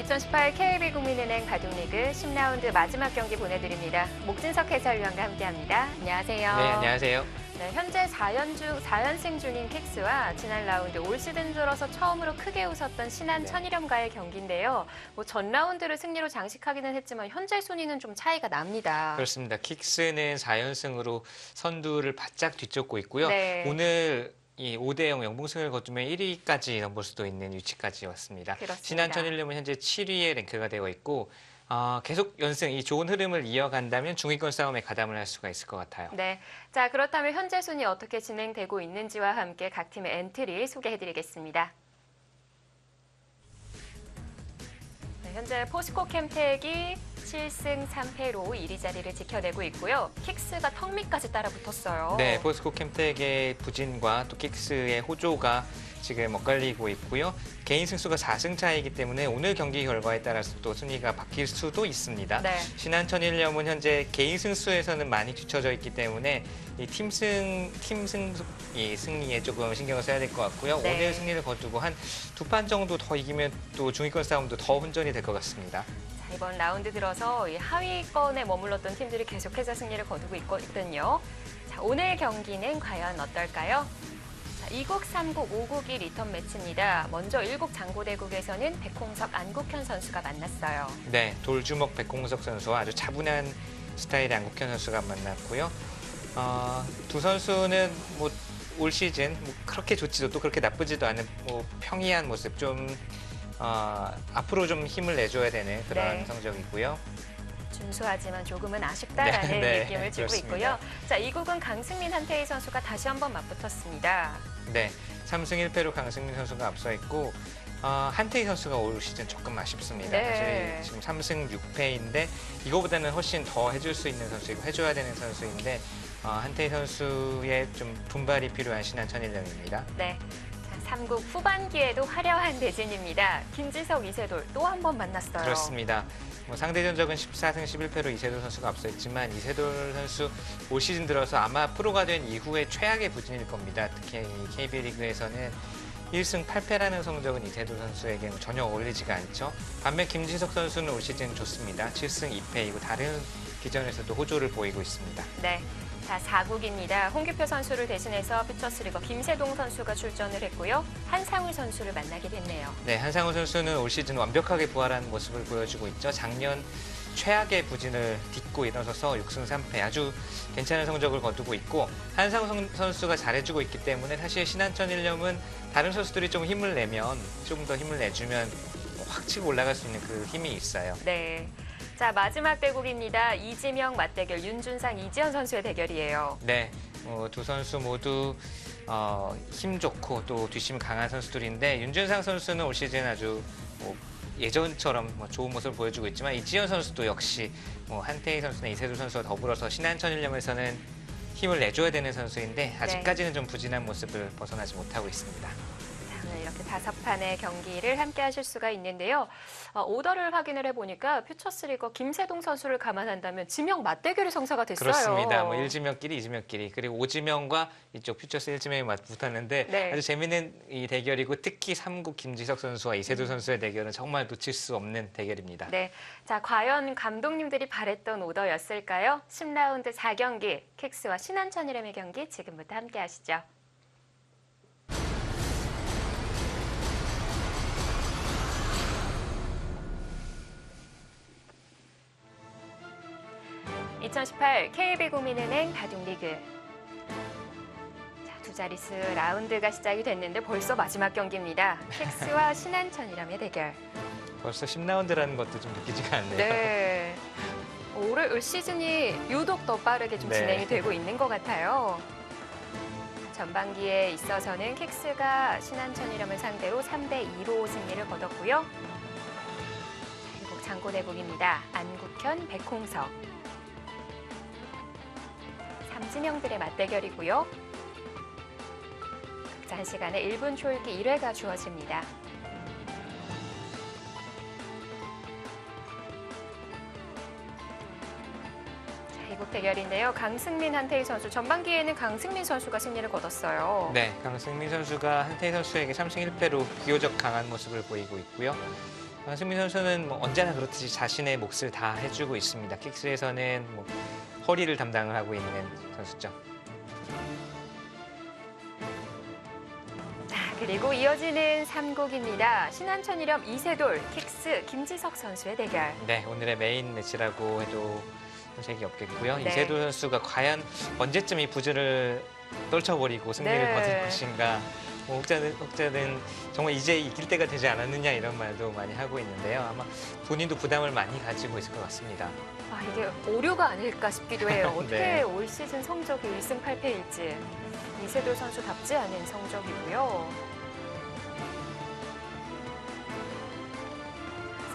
2018 KB국민은행 바둑리그 10라운드 마지막 경기 보내드립니다. 목진석 해설위원과 함께합니다. 안녕하세요. 네, 안녕하세요. 네, 현재 4연승 중인 킥스와 지난 라운드 올 시즌 들어서 처음으로 크게 웃었던 신한 천일염과의 경기인데요. 전 라운드를 승리로 장식하기는 했지만 현재 순위는 좀 차이가 납니다. 그렇습니다. 킥스는 4연승으로 선두를 바짝 뒤쫓고 있고요. 네. 오늘 이 5대0 영봉승을 거두면 1위까지 넘볼 수도 있는 위치까지 왔습니다. 그렇습니다. 신한 천일염은 현재 7위에 랭크가 되어 있고 계속 연승, 이 좋은 흐름을 이어간다면 중위권 싸움에 가담을 할 수가 있을 것 같아요. 네, 자 그렇다면 현재 순위 어떻게 진행되고 있는지와 함께 각 팀의 엔트리 소개해드리겠습니다. 네, 현재 포스코 캠텍이 7승 3패로 1위 자리를 지켜내고 있고요. 킥스가 턱 밑까지 따라붙었어요. 네, 포스코 캠텍의 부진과 또 킥스의 호조가 지금 엇갈리고 있고요. 개인 승수가 4승 차이기 때문에 오늘 경기 결과에 따라서 또 순위가 바뀔 수도 있습니다. 네. 신한 천일염은 현재 개인 승수에서는 많이 뒤쳐져 있기 때문에 이 승리에 조금 신경을 써야 될 것 같고요. 네. 오늘 승리를 거두고 한 2판 정도 더 이기면 또 중위권 싸움도 더 혼전이 될 것 같습니다. 자, 이번 라운드 들어서 이 하위권에 머물렀던 팀들이 계속해서 승리를 거두고 있거든요. 자, 오늘 경기는 과연 어떨까요? 2국, 3국, 5국이 리턴 매치입니다. 먼저 1국 장고대국에서는 백홍석, 안국현 선수가 만났어요. 네, 돌주먹 백홍석 선수와 아주 차분한 스타일의 안국현 선수가 만났고요. 두 선수는 올 시즌 그렇게 좋지도 또 그렇게 나쁘지도 않은 평이한 모습, 좀 앞으로 좀 힘을 내줘야 되는 그런 성적이고요. 준수하지만 조금은 아쉽다라는 느낌을 주고 있고요. 자, 2국은 강승민, 한태희 선수가 다시 한번 맞붙었습니다. 네, 3승 1패로 강승민 선수가 앞서 있고 한태희 선수가 올 시즌 조금 아쉽습니다. 네. 사실 지금 3승 6패인데 이거보다는 훨씬 더 해줄 수 있는 선수이고 해줘야 되는 선수인데 한태희 선수의 좀 분발이 필요한 신한 천일염입니다. 네. 3국 후반기에도 화려한 대진입니다. 김지석, 이세돌 또 한 번 만났어요. 그렇습니다. 상대 전적은 14승 11패로 이세돌 선수가 앞서 있지만 이세돌 선수 올 시즌 들어서 아마 프로가 된 이후에 최악의 부진일 겁니다. 특히 KB리그에서는 1승 8패라는 성적은 이세돌 선수에게는 전혀 어울리지가 않죠. 반면 김지석 선수는 올 시즌 좋습니다. 7승 2패이고 다른 기전에서도 호조를 보이고 있습니다. 네. 자, 4국입니다. 홍규표 선수를 대신해서 퓨처스리거 김세동 선수가 출전을 했고요. 한상우 선수를 만나게 됐네요. 네, 한상우 선수는 올 시즌 완벽하게 부활한 모습을 보여주고 있죠. 작년 최악의 부진을 딛고 일어서서 6승 3패 아주 괜찮은 성적을 거두고 있고 한상우 선수가 잘해주고 있기 때문에 사실 신한 천일염은 다른 선수들이 좀 힘을 내면 좀 더 힘을 내주면 확 치고 올라갈 수 있는 그 힘이 있어요. 네. 자, 마지막 대국입니다. 이지명 맞대결, 윤준상, 이지현 선수의 대결이에요. 네, 두 선수 모두 힘 좋고 또 뒷심 강한 선수들인데 윤준상 선수는 올 시즌 아주 예전처럼 좋은 모습을 보여주고 있지만 이지현 선수도 역시 한태희 선수나 이세돌 선수와 더불어서 신한 천일염에서는 힘을 내줘야 되는 선수인데 아직까지는 좀 부진한 모습을 벗어나지 못하고 있습니다. 오늘 이렇게 5판의 경기를 함께 하실 수가 있는데요. 오더를 확인을 해보니까 퓨처스리거 김세동 선수를 감안한다면 지명 맞대결이 성사가 됐어요. 그렇습니다. 1지명끼리, 2지명끼리 그리고 5지명과 이쪽 퓨처스 1지명이 맞붙었는데 아주 재미있는 이 대결이고 특히 3국 김지석 선수와 이세돌 선수의 대결은 정말 놓칠 수 없는 대결입니다. 네, 자 과연 감독님들이 바랬던 오더였을까요? 10라운드 4경기 킥스와 신한 천일염의 경기 지금부터 함께 하시죠. (2018) KB국민은행 바둑리그. 자, 두 자릿수 라운드가 시작이 됐는데 벌써 마지막 경기입니다. 킥스와 신한 천일염의 대결. 벌써 10라운드라는 것도 좀 느끼지가 않네요. 네. 올 시즌이 유독 더 빠르게 좀 진행이 되고 있는 것 같아요. 전반기에 있어서는 킥스가 신한 천일염을 상대로 3대2로 승리를 거뒀고요. 장고대국입니다. 안국현, 백홍석. 삼진영들의 맞대결이고요. 각자 1시간에 1분 초읽기 1회가 주어집니다. 이국 대결인데요. 강승민, 한태희 선수. 전반기에는 강승민 선수가 승리를 거뒀어요. 네, 강승민 선수가 한태희 선수에게 3승 1패로 비교적 강한 모습을 보이고 있고요. 승민 선수는 뭐 언제나 그렇듯이 자신의 몫을 다 해주고 있습니다. 킥스에서는 뭐 허리를 담당을 하고 있는 선수죠. 그리고 이어지는 3국입니다. 신한천일염 이세돌, 킥스 김지석 선수의 대결. 네, 오늘의 메인 매치라고 해도 손색이 없겠고요. 네. 이세돌 선수가 과연 언제쯤 이 부주를 떨쳐버리고 승리를 네. 거둘 것인가. 뭐 혹자는 정말 이제 이길 때가 되지 않았느냐 이런 말도 많이 하고 있는데요. 아마 본인도 부담을 많이 가지고 있을 것 같습니다. 이게 오류가 아닐까 싶기도 해요. 어떻게 네. 올 시즌 성적이 1승 8패일지. 이세돌 선수답지 않은 성적이고요.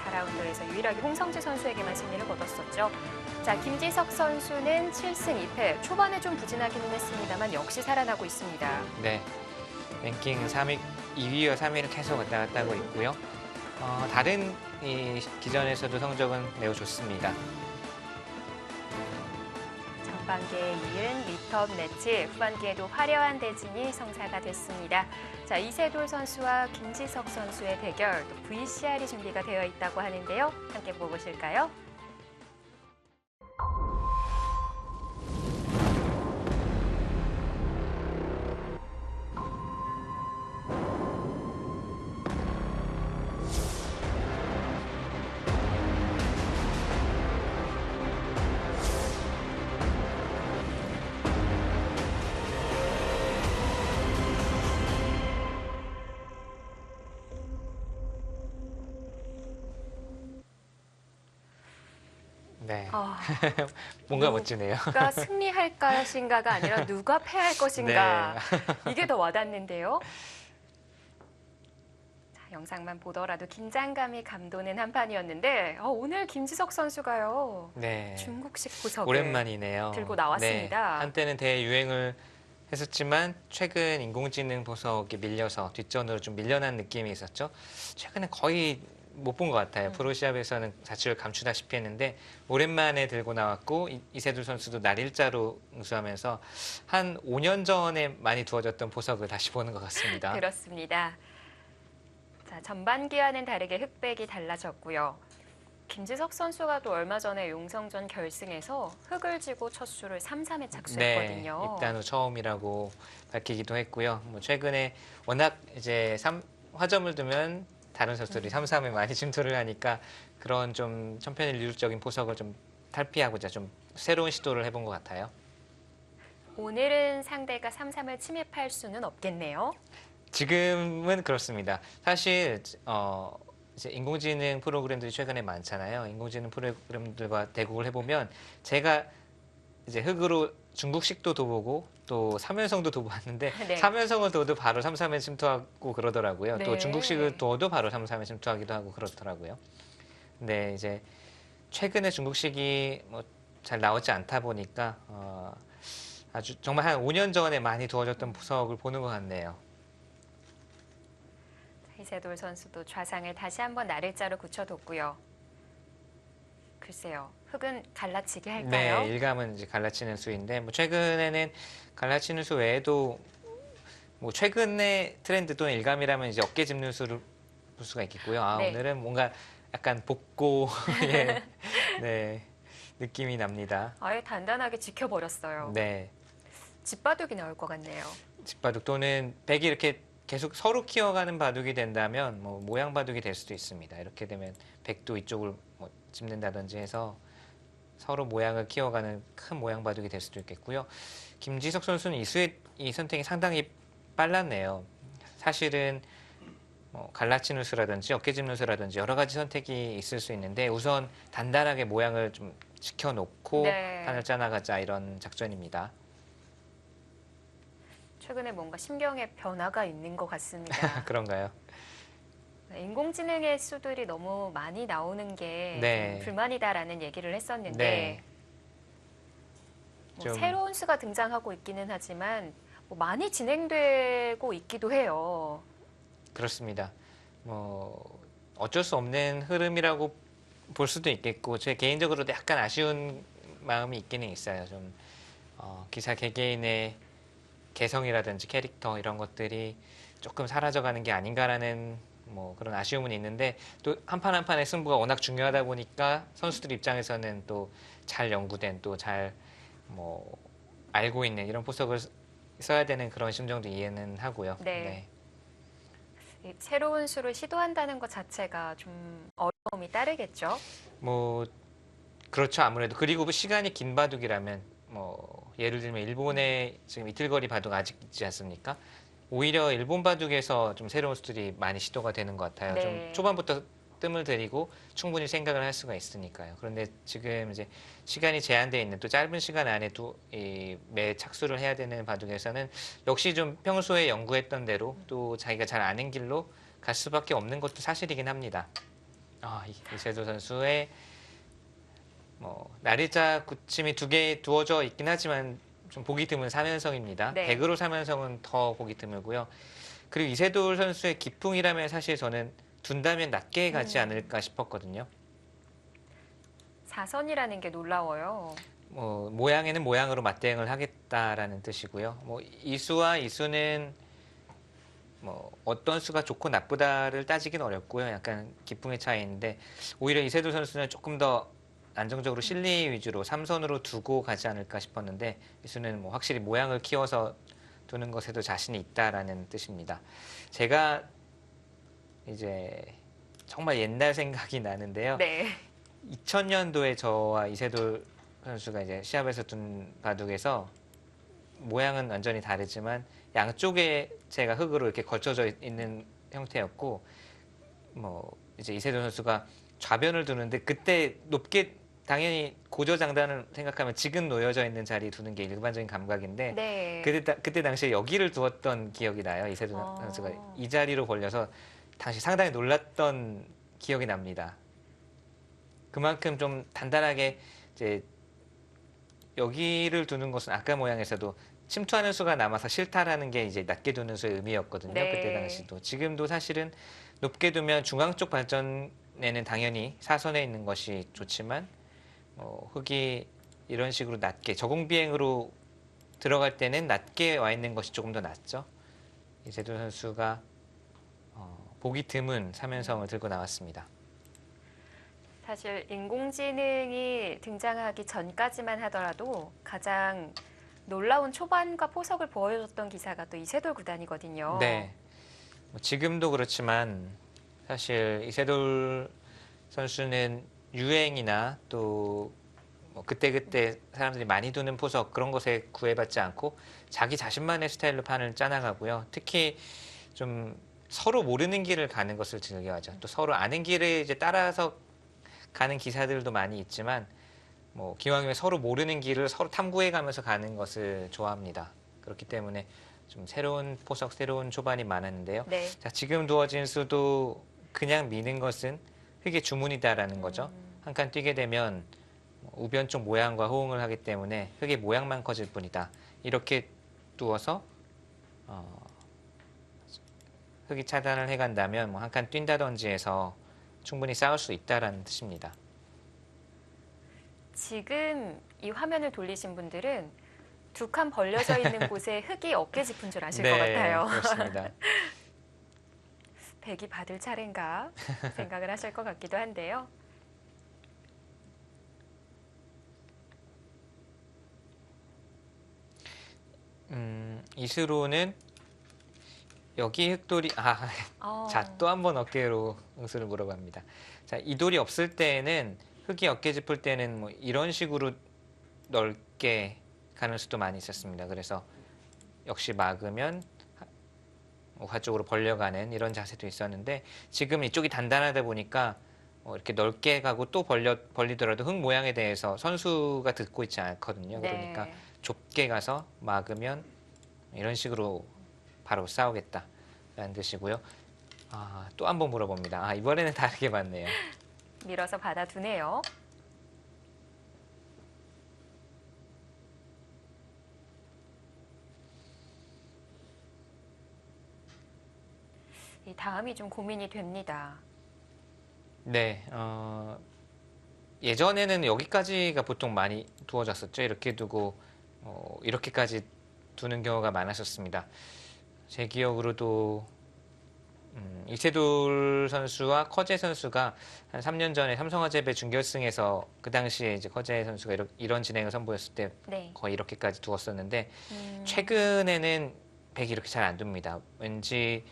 4라운드에서 유일하게 홍성재 선수에게만 승리를 거뒀었죠. 자, 김지석 선수는 7승 2패. 초반에 좀 부진하기는 했습니다만 역시 살아나고 있습니다. 네, 랭킹 3위, 2위와 3위를 계속 왔다 갔다 하고 있고요. 다른 이 기전에서도 성적은 매우 좋습니다. 전반기에 이은 리턴 매치, 후반기에도 화려한 대진이 성사가 됐습니다. 자, 이세돌 선수와 김지석 선수의 대결, 또 VCR이 준비가 되어 있다고 하는데요. 함께 보실까요? 네, 아, 뭔가 멋지네요. 누가 승리할 것인가가 아니라 누가 패할 것인가. 이게 더 와닿는데요. 자, 영상만 보더라도 긴장감이 감도는 한판이었는데 오늘 김지석 선수가요. 네, 중국식 보석을 오랜만이네요. 들고 나왔습니다. 네, 한때는 대유행을 했었지만 최근 인공지능 보석이 밀려서 뒷전으로 좀 밀려난 느낌이 있었죠. 최근에 거의 못 본 것 같아요. 프로 시합에서는 자취를 감추다시피 했는데 오랜만에 들고 나왔고 이세돌 선수도 날 일자로 응수하면서 한 5년 전에 많이 두어졌던 보석을 다시 보는 것 같습니다. 그렇습니다. 자, 전반기와는 다르게 흑백이 달라졌고요. 김지석 선수가 또 얼마 전에 용성전 결승에서 흑을 지고 첫 수를 3-3에 착수했거든요. 네, 입단 후 처음이라고 밝히기도 했고요. 뭐 최근에 워낙 이제 화점을 두면 다른 선수들이 3-3에 많이 침투를 하니까 그런 좀 천편일률적인 포석을 좀 탈피하고자 좀 새로운 시도를 해본 것 같아요. 오늘은 상대가 3-3을 침입할 수는 없겠네요. 지금은 그렇습니다. 사실 이제 인공지능 프로그램들이 최근에 많잖아요. 인공지능 프로그램들과 대국을 해보면 제가 이제 흑으로 중국식도 둬보고 또 3연성도 둬봤는데 네. 3연성을 둬도 바로 3-3에 침투하고 그러더라고요. 네. 또 중국식을 둬도 바로 3-3에 침투하기도 하고 그렇더라고요. 근데 이제 최근에 중국식이 뭐 잘 나오지 않다 보니까 아주 정말 한 5년 전에 많이 두어졌던 보석을 보는 것 같네요. 이세돌 선수도 좌상을 다시 한번 나를자로 굳혀뒀고요. 글쎄요, 흑은 갈라치기 할까요? 네, 일감은 이제 갈라치는 수인데 뭐 최근에는 갈라치는 수 외에도 뭐 최근의 트렌드 또는 일감이라면 이제 어깨 짚는 수를 볼 수가 있겠고요. 네. 오늘은 뭔가 약간 복고의 네, 느낌이 납니다. 아예 단단하게 지켜버렸어요. 네, 집바둑이 나올 것 같네요. 집바둑 또는 백이 이렇게 계속 서로 키워가는 바둑이 된다면 뭐 모양 바둑이 될 수도 있습니다. 이렇게 되면 백도 이쪽을 뭐 짚는다든지 해서 서로 모양을 키워가는 큰 모양 바둑이 될 수도 있겠고요. 김지석 선수는 이 선택이 상당히 빨랐네요. 사실은 갈라치는 수라든지 어깨 짚는 수라든지 여러 가지 선택이 있을 수 있는데 우선 단단하게 모양을 좀 지켜놓고 네. 판을 짜나가자 이런 작전입니다. 최근에 뭔가 심경의 변화가 있는 것 같습니다. 그런가요? 인공지능의 수들이 너무 많이 나오는 게 네. 좀 불만이다라는 얘기를 했었는데 네. 뭐 좀- 새로운 수가 등장하고 있기는 하지만 뭐 많이 진행되고 있기도 해요. 그렇습니다. 어쩔 수 없는 흐름이라고 볼 수도 있겠고 제 개인적으로도 약간 아쉬운 마음이 있기는 있어요. 좀 기사 개개인의 개성이라든지 캐릭터 이런 것들이 조금 사라져가는 게 아닌가라는 뭐 그런 아쉬움은 있는데 또 한 판 한 판의 승부가 워낙 중요하다 보니까 선수들 입장에서는 또 잘 연구된 또 잘 뭐 알고 있는 이런 포석을 써야 되는 그런 심정도 이해는 하고요. 네. 이 새로운 수를 시도한다는 것 자체가 좀 어려움이 따르겠죠. 뭐 그렇죠. 아무래도 그리고 시간이 긴 바둑이라면 뭐 예를 들면 일본의 지금 이틀거리 바둑 아직 있지 않습니까? 오히려 일본 바둑에서 좀 새로운 수들이 많이 시도가 되는 것 같아요. 좀 네. 초반부터 뜸을 들이고 충분히 생각을 할 수가 있으니까요. 그런데 지금 이제 시간이 제한되어 있는 또 짧은 시간 안에 매 착수를 해야 되는 바둑에서는 역시 좀 평소에 연구했던 대로 또 자기가 잘 아는 길로 갈 수밖에 없는 것도 사실이긴 합니다. 이세도 선수의 뭐 날일자 굳힘이 2개 두어져 있긴 하지만 좀 보기 드문 3연성입니다. 네. 100으로 3연성은 더 보기 드물고요. 그리고 이세돌 선수의 기풍이라면 사실 저는 둔다면 낮게 가지 않을까 싶었거든요. 4선이라는 게 놀라워요. 뭐 모양에는 모양으로 맞대응을 하겠다라는 뜻이고요. 뭐 이수와 이수는 뭐 어떤 수가 좋고 나쁘다를 따지긴 어렵고요. 약간 기풍의 차이인데 오히려 이세돌 선수는 조금 더 안정적으로 실리 위주로 3선으로 두고 가지 않을까 싶었는데 이수는 뭐 확실히 모양을 키워서 두는 것에도 자신이 있다라는 뜻입니다. 제가 이제 정말 옛날 생각이 나는데요. 네. 2000년도에 저와 이세돌 선수가 이제 시합에서 둔 바둑에서 모양은 완전히 다르지만 양쪽에 제가 흙으로 이렇게 걸쳐져 있는 형태였고 뭐 이제 이세돌 선수가 좌변을 두는데 그때 높게 당연히 고저장단을 생각하면 지금 놓여져 있는 자리에 두는 게 일반적인 감각인데 네. 그때 당시에 여기를 두었던 기억이 나요. 이세돌 선수가 이 자리로 걸려서 당시 상당히 놀랐던 기억이 납니다. 그만큼 좀 단단하게 이제 여기를 두는 것은 아까 모양에서도 침투하는 수가 남아서 실타라는 게 이제 낮게 두는 수의 의미였거든요. 네. 그때 당시도. 지금도 사실은 높게 두면 중앙 쪽 발전에는 당연히 사선에 있는 것이 좋지만 흙이 이런 식으로 낮게 저공비행으로 들어갈 때는 낮게 와 있는 것이 조금 더 낫죠. 이세돌 선수가 보기 드문 3연성을 들고 나왔습니다. 사실 인공지능이 등장하기 전까지만 하더라도 가장 놀라운 초반과 포석을 보여줬던 기사가 또 이세돌 구단이거든요. 네. 지금도 그렇지만 사실 이세돌 선수는 유행이나 또 그때그때 사람들이 많이 두는 포석 그런 것에 구애받지 않고 자기 자신만의 스타일로 판을 짜나가고요. 특히 좀 서로 모르는 길을 가는 것을 즐겨하죠. 또 서로 아는 길을 이제 따라서 가는 기사들도 많이 있지만 뭐 기왕이면 서로 모르는 길을 서로 탐구해가면서 가는 것을 좋아합니다. 그렇기 때문에 좀 새로운 포석, 새로운 초반이 많았는데요. 네. 자, 지금 두어진 수도 그냥 미는 것은 흙의 주문이다라는 거죠. 한 칸 뛰게 되면 우변 쪽 모양과 호응을 하기 때문에 흙의 모양만 커질 뿐이다. 이렇게 두어서 흙이 차단을 해간다면 한 칸 뛴다든지 해서 충분히 싸울 수 있다라는 뜻입니다. 지금 이 화면을 돌리신 분들은 두 칸 벌려져 있는 곳에 흙이 어깨 짚은 줄 아실 것 같아요. 그렇습니다. 백이 받을 차례인가 생각을 하실 것 같기도 한데요. 이수로는 여기 흙돌이 자, 또 한 번 어깨로 응수를 물어봅니다. 자, 이 돌이 없을 때에는 흙이 어깨 짚을 때는 뭐 이런 식으로 넓게 가는 수도 많이 있었습니다. 그래서 역시 막으면 우하 쪽으로 벌려가는 이런 자세도 있었는데 지금 이쪽이 단단하다 보니까 이렇게 넓게 가고 또 벌리더라도 흙 모양에 대해서 선수가 듣고 있지 않거든요. 그러니까 네. 좁게 가서 막으면 이런 식으로 바로 싸우겠다라는 뜻이고요. 또 한 번 물어봅니다. 이번에는 다르게 맞네요. 밀어서 받아두네요. 이 다음이 좀 고민이 됩니다. 네, 예전에는 여기까지가 보통 많이 두어졌었죠. 이렇게 두고 이렇게까지 두는 경우가 많았었습니다. 제 기억으로도 이세돌 선수와 커제 선수가 한 3년 전에 삼성화재배 준결승에서 그 당시에 이제 커제 선수가 이런 진행을 선보였을 때 네. 거의 이렇게까지 두었었는데 음, 최근에는 백이 이렇게 잘 안 둡니다. 왠지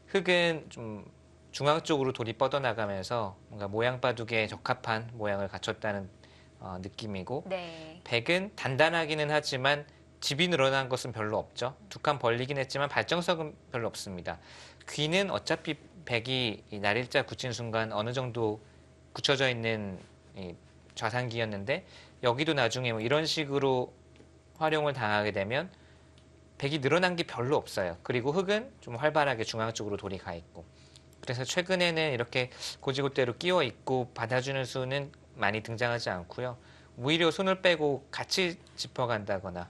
흙은 좀 중앙 쪽으로 돌이 뻗어나가면서 뭔가 모양 바둑에 적합한 모양을 갖췄다는 느낌이고 네. 백은 단단하기는 하지만 집이 늘어난 것은 별로 없죠. 두 칸 벌리긴 했지만 발정석은 별로 없습니다. 귀는 어차피 백이 이 날일자 굳힌 순간 어느 정도 굳혀져 있는 이 좌상기였는데 여기도 나중에 뭐 이런 식으로 활용을 당하게 되면 백이 늘어난 게 별로 없어요. 그리고 흙은 좀 활발하게 중앙 쪽으로 돌이 가 있고 그래서 최근에는 이렇게 고지고대로 끼워 있고 받아주는 수는 많이 등장하지 않고요. 오히려 손을 빼고 같이 짚어간다거나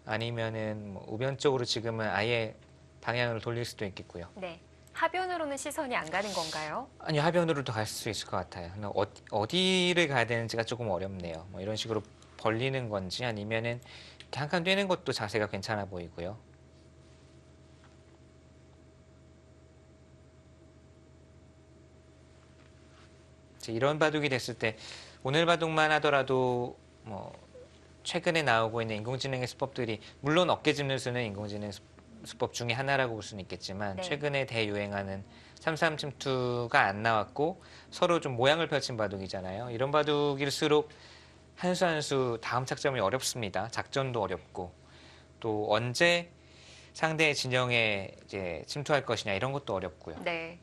아니면은 뭐 우변쪽으로 지금은 아예 방향을 돌릴 수도 있겠고요. 네. 하변으로는 시선이 안 가는 건가요? 아니 하변으로도 갈 수 있을 것 같아요. 근데 어디를 가야 되는지가 조금 어렵네요. 뭐 이런 식으로 벌리는 건지 아니면은 이렇게 한 칸 뛰는 것도 자세가 괜찮아 보이고요. 이제 이런 바둑이 됐을 때 오늘 바둑만 하더라도 뭐 최근에 나오고 있는 인공지능의 수법들이 물론 어깨 짚는 수는 인공지능 수법 중에 하나라고 볼 수는 있겠지만 네. 최근에 대유행하는 3-3 침투가 안 나왔고 서로 좀 모양을 펼친 바둑이잖아요. 이런 바둑일수록 한 수 한 수 다음 착점이 어렵습니다. 작전도 어렵고 또 언제 상대의 진영에 이제 침투할 것이냐 이런 것도 어렵고요. 네.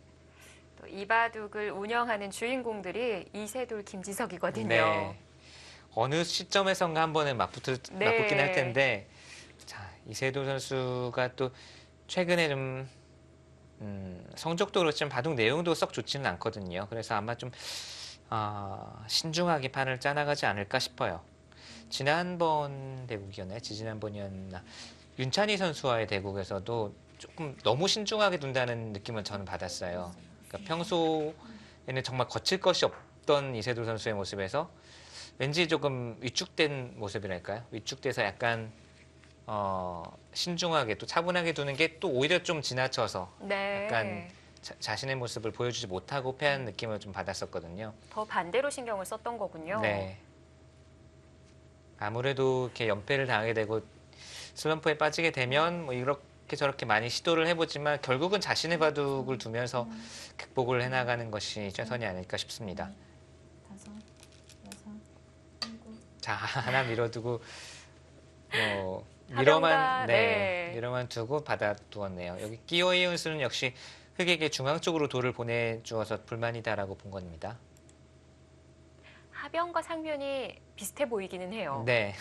또 이 바둑을 운영하는 주인공들이 이세돌, 김지석이거든요. 네. 어느 시점에선가 한 번은 네. 맞붙긴 할 텐데 자, 이세돌 선수가 또 최근에 좀 성적도 그렇지만 바둑 내용도 썩 좋지는 않거든요. 그래서 아마 좀 신중하게 판을 짜나가지 않을까 싶어요. 지난번 대국이었나요? 지지난번이었나? 윤찬희 선수와의 대국에서도 조금 너무 신중하게 둔다는 느낌을 저는 받았어요. 그러니까 평소에는 정말 거칠 것이 없던 이세돌 선수의 모습에서 왠지 조금 위축된 모습이랄까요? 위축돼서 약간 신중하게 또 차분하게 두는 게 또 오히려 좀 지나쳐서 네. 약간 자신의 모습을 보여주지 못하고 패한 느낌을 좀 받았었거든요. 더 반대로 신경을 썼던 거군요. 네. 아무래도 이렇게 연패를 당하게 되고 슬럼프에 빠지게 되면 뭐 이렇게 저렇게 많이 시도를 해보지만 결국은 자신의 바둑을 두면서 극복을 해나가는 것이 최선이 아닐까 싶습니다. 다섯, 여섯, 일곱. 자, 하나 밀어두고 뭐 하변과, 밀어만 두고 받아두었네요. 여기 끼워 이은 수는 역시 흑에게 중앙 쪽으로 돌을 보내주어서 불만이다라고 본 겁니다. 하변과 상변이 비슷해 보이기는 해요. 네,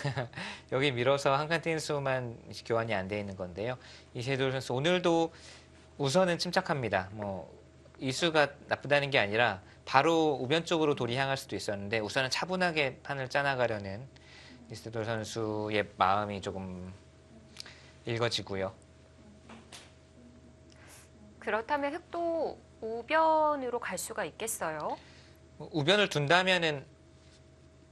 여기 밀어서 한 칸 뛴 수만 교환이 안 돼 있는 건데요. 이세돌 선수 오늘도 우선은 침착합니다. 뭐 이수가 나쁘다는 게 아니라 바로 우변 쪽으로 돌이 향할 수도 있었는데 우선은 차분하게 판을 짜나가려는 이세돌 선수의 마음이 조금 읽어지고요. 그렇다면 흑도 우변으로 갈 수가 있겠어요? 우변을 둔다면은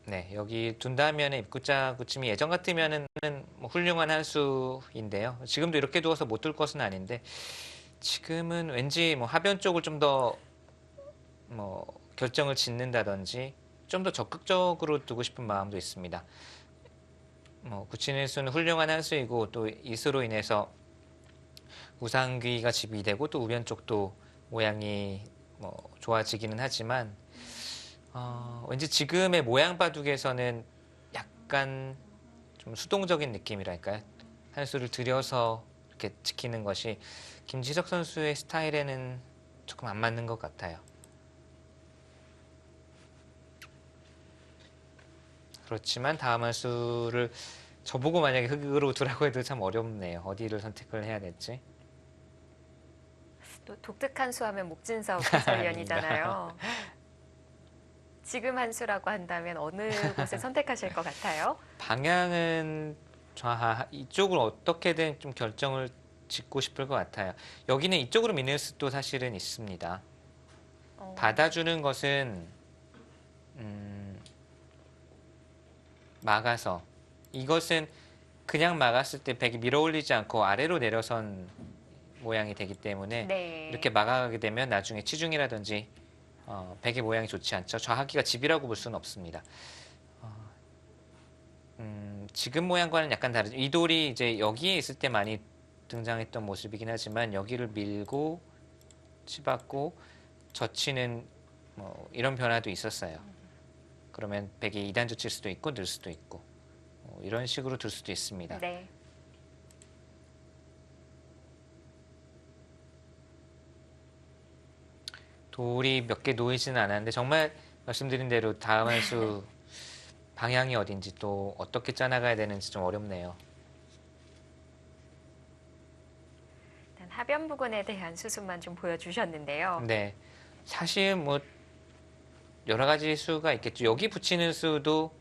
네, 여기 둔다면은 입구자 굳힘이 예전 같으면은 뭐 훌륭한 한 수인데요. 지금도 이렇게 두어서 못 둘 것은 아닌데 지금은 왠지 뭐 하변 쪽을 좀 더 뭐 결정을 짓는다든지 좀 더 적극적으로 두고 싶은 마음도 있습니다. 뭐 굳히는 수는 훌륭한 한 수이고 또 이수로 인해서 우상귀가 집이 되고 또 우변 쪽도 모양이 뭐 좋아지기는 하지만 왠지 지금의 모양 바둑에서는 약간 좀 수동적인 느낌이랄까요? 한 수를 들여서 이렇게 지키는 것이 김지석 선수의 스타일에는 조금 안 맞는 것 같아요. 그렇지만 다음 한 수를 저보고 만약에 흑으로 두라고 해도 참 어렵네요. 어디를 선택을 해야 될지. 또 독특한 수하면 목진석 해설위원이잖아요. 지금 한 수라고 한다면 어느 곳을 선택하실 것 같아요? 방향은 좌하 이쪽을 어떻게든 좀 결정을 짓고 싶을 것 같아요. 여기는 이쪽으로 미는 수도 사실은 있습니다. 받아주는 것은 막아서 이것은 그냥 막았을 때 백이 밀어 올리지 않고 아래로 내려선 모양이 되기 때문에 네. 이렇게 막아가게 되면 나중에 치중이라든지 백의 모양이 좋지 않죠. 좌하기가 집이라고 볼 수는 없습니다. 지금 모양과는 약간 다르죠. 이 돌이 이제 여기에 있을 때 많이 등장했던 모습이긴 하지만 여기를 밀고 치받고 젖히는 뭐 이런 변화도 있었어요. 그러면 백이 2단 젖힐 수도 있고 늘 수도 있고 이런 식으로 둘 수도 있습니다. 네. 돌이 몇 개 놓이지는 않았는데 정말 말씀드린 대로 다음 한 수 방향이 어딘지 또 어떻게 짜나가야 되는지 좀 어렵네요. 일단 하변 부근에 대한 수습만 좀 보여주셨는데요. 네, 사실 뭐 여러 가지 수가 있겠죠. 여기 붙이는 수도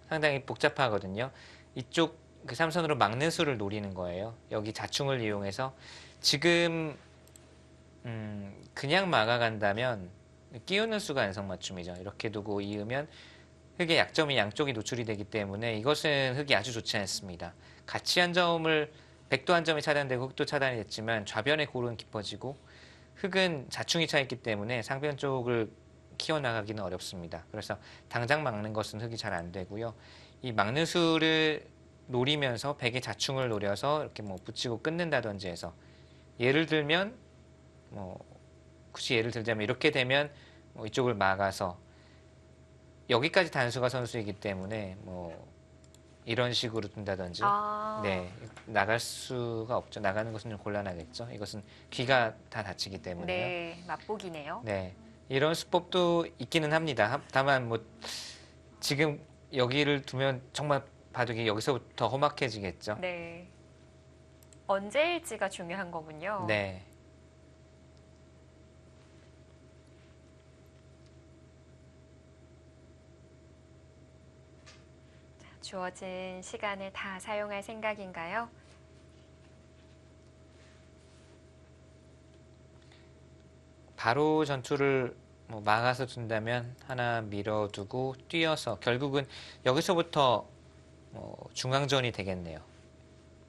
상당히 복잡하거든요. 이쪽 그 삼선으로 막는 수를 노리는 거예요. 여기 자충을 이용해서 지금 그냥 막아간다면 끼우는 수가 안성맞춤이죠. 이렇게 두고 이으면 흙의 약점이 양쪽이 노출이 되기 때문에 이것은 흙이 아주 좋지 않습니다. 같이 한 점을 백도 한 점이 차단되고 흙도 차단이 됐지만 좌변의 골은 깊어지고 흙은 자충이 차 있기 때문에 상변 쪽을 키워나가기는 어렵습니다. 그래서 당장 막는 것은 흙이 잘 안 되고요. 이 막는 수를 노리면서 백의 자충을 노려서 이렇게 뭐 붙이고 끊는다든지 해서 예를 들면 뭐 굳이 예를 들자면 이렇게 되면 뭐 이쪽을 막아서 여기까지 단수가 선수이기 때문에 뭐 이런 식으로 둔다든지 네 나갈 수가 없죠. 나가는 것은 좀 곤란하겠죠. 이것은 귀가 다 다치기 때문에요. 네, 맛보기네요. 네, 이런 수법도 있기는 합니다. 다만 뭐 지금 여기를 두면 정말 바둑이 여기서부터 험악해지겠죠. 네. 언제일지가 중요한 거군요. 네. 주어진 시간을 다 사용할 생각인가요? 바로 전투를 뭐 막아서 둔다면 하나 밀어두고 뛰어서 결국은 여기서부터 중앙전이 되겠네요.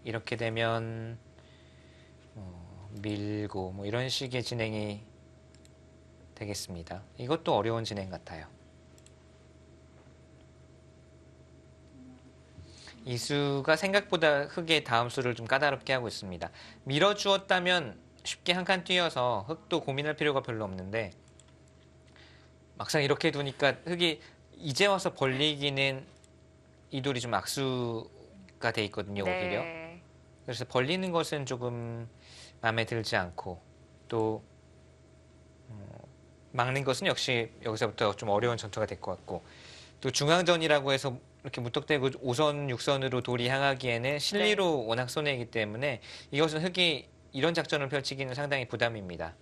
이렇게 되면 밀고 뭐 이런 식의 진행이 되겠습니다. 이것도 어려운 진행 같아요. 이 수가 생각보다 흙의 다음 수를 좀 까다롭게 하고 있습니다. 밀어주었다면 쉽게 한 칸 뛰어서 흙도 고민할 필요가 별로 없는데 막상 이렇게 두니까 흙이 이제 와서 벌리기는 이 돌이 좀 악수가 돼 있거든요. 오히려. 네. 그래서 벌리는 것은 조금 마음에 들지 않고 또 막는 것은 역시 여기서부터 좀 어려운 전투가 될 것 같고 또 중앙전이라고 해서 이렇게 무턱대고 5선, 6선으로 돌이 향하기에는 실리로 워낙 손해이기 때문에 이것은 흙이 이런 작전을 펼치기는 상당히 부담입니다.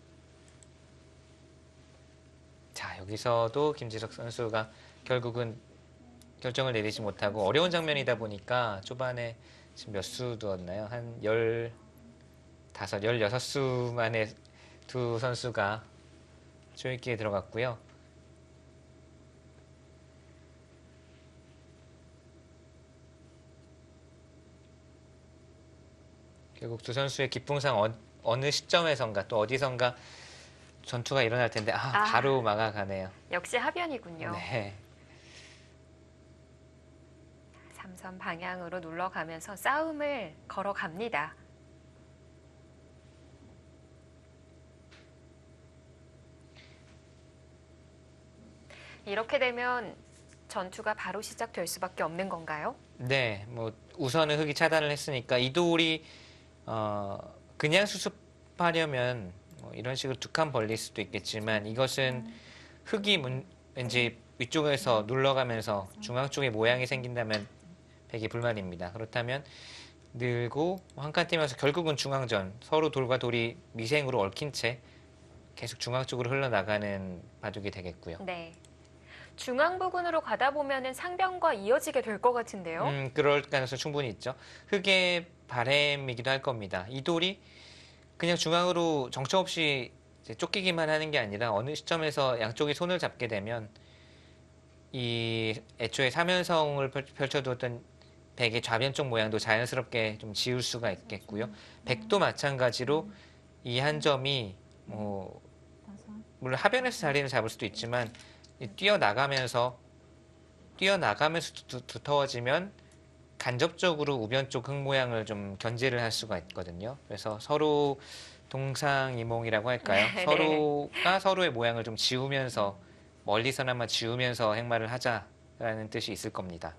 자, 여기서도 김지석 선수가 결국은 결정을 내리지 못하고 어려운 장면이다 보니까 초반에 지금 몇 수 두었나요? 한 15, 16수 만에 두 선수가 조이기에 들어갔고요. 결국 두 선수의 기풍상 어느 시점에선가 또 어디선가 전투가 일어날 텐데 바로 막아가네요. 역시 하변이군요. 네. 삼선 방향으로 눌러가면서 싸움을 걸어갑니다. 이렇게 되면 전투가 바로 시작될 수밖에 없는 건가요? 네, 뭐 우선은 흙이 차단을 했으니까 이 돌이 그냥 수습하려면 뭐 이런 식으로 두 칸 벌릴 수도 있겠지만 이것은 흙이 왠지 위쪽에서 눌러가면서 중앙 쪽에 모양이 생긴다면 백이 불만입니다. 그렇다면 늘고 한 칸 뛰면서 결국은 중앙전 서로 돌과 돌이 미생으로 얽힌 채 계속 중앙 쪽으로 흘러나가는 바둑이 되겠고요. 네. 중앙 부근으로 가다 보면은 상변과 이어지게 될 것 같은데요. 그럴 가능성 충분히 있죠. 흙의 바램이기도 할 겁니다. 이 돌이 그냥 중앙으로 정처 없이 이제 쫓기기만 하는 게 아니라 어느 시점에서 양쪽이 손을 잡게 되면 이 애초에 삼연성을 펼쳐두었던 백의 좌변 쪽 모양도 자연스럽게 좀 지울 수가 있겠고요. 백도 마찬가지로 이 한 점이 뭐 다섯, 물론 하변에서 자리를 잡을 수도 있지만 이 뛰어나가면서 두터워지면 간접적으로 우변 쪽 흙 모양을 좀 견제를 할 수가 있거든요. 그래서 서로 동상이몽이라고 할까요? 네. 서로가 서로의 모양을 좀 지우면서 멀리서나마 지우면서 행마를 하자라는 뜻이 있을 겁니다.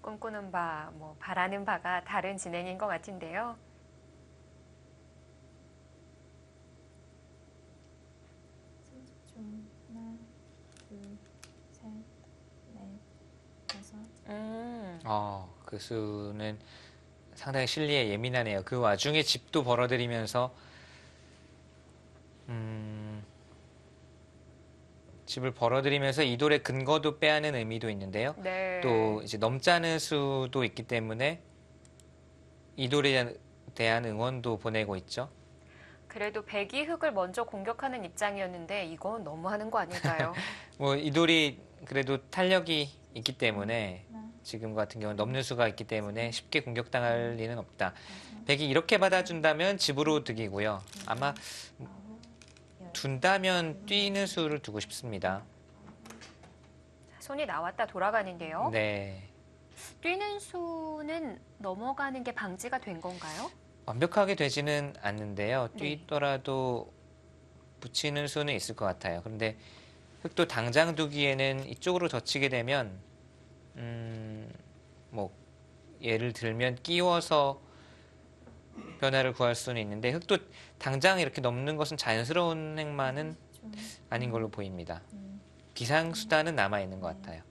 꿈꾸는 바, 뭐 바라는 바가 다른 진행인 것 같은데요. 손 집중. 하나, 둘, 셋, 넷, 다섯. 그 수는 상당히 실리에 예민하네요. 그 와중에 집도 벌어들이면서 집을 벌어들이면서 이 돌의 근거도 빼앗는 의미도 있는데요. 네. 또 이제 넘자는 수도 있기 때문에 이 돌에 대한 응원도 보내고 있죠. 그래도 백이 흙을 먼저 공격하는 입장이었는데 이건 너무하는 거 아닐까요? 뭐 이 돌이 그래도 탄력이 있기 때문에 하나, 지금 같은 경우는 넘는 수가 있기 때문에 쉽게 공격당할 리는 없다. 다섯, 백이 이렇게 받아준다면 집으로 득이고요. 아마 아홉, 열. 둔다면 뛰는 수를 두고 싶습니다. 손이 나왔다 돌아가는데요. 네. 뛰는 수는 넘어가는 게 방지가 된 건가요? 완벽하게 되지는 않는데요. 네. 뛰더라도 붙이는 수는 있을 것 같아요. 그런데 흙도 당장 두기에는 이쪽으로 젖히게 되면 뭐 예를 들면 끼워서 변화를 구할 수는 있는데 흙도 당장 이렇게 넘는 것은 자연스러운 행마는 집중. 아닌 걸로 보입니다. 둘, 비상수단은 남아있는 것 같아요.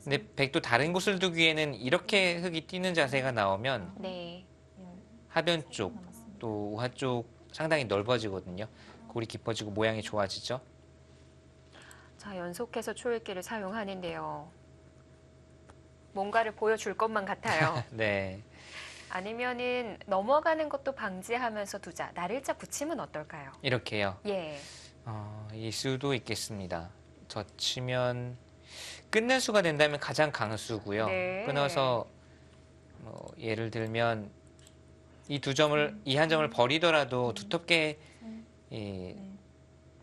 근데 백도 다른 곳을 두기에는 이렇게 흙이 뛰는 자세가 나오면 네. 열. 하변 쪽, 남았습니다. 또 우하 쪽 상당히 넓어지거든요. 골이 깊어지고 모양이 좋아지죠. 자, 연속해서 초읽기를 사용하는데요. 뭔가를 보여줄 것만 같아요. 네. 아니면은 넘어가는 것도 방지하면서 두자. 날일자 붙이면 어떨까요? 이렇게요. 예. 이 수도 있겠습니다. 젖히면 끊는 수가 된다면 가장 강수고요. 네. 끊어서 뭐 예를 들면 이 한 점을 버리더라도 두텁게 이 넷,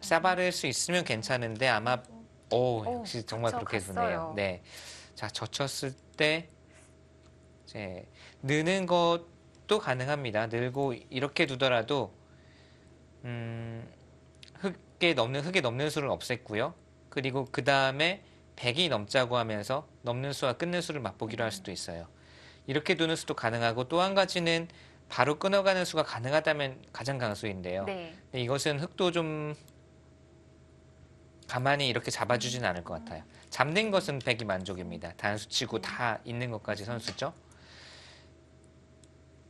싸바를 수 있으면 괜찮은데 아마 역시 정말 그렇게 젖혀갔어요. 두네요. 네. 자, 젖혔을 때 이제 느는 것도 가능합니다. 늘고 이렇게 두더라도 흙에 넘는 수를 없앴고요. 그리고 그 다음에 100이 넘자고 하면서 넘는 수와 끊는 수를 맛보기로 할 수도 있어요. 이렇게 두는 수도 가능하고 또 한 가지는 바로 끊어가는 수가 가능하다면 가장 강수인데요. 네. 근데 이것은 흙도 좀 가만히 이렇게 잡아주진 않을 것 같아요. 잡는 것은 100이 만족입니다. 단수치고 다 있는 것까지 선수죠.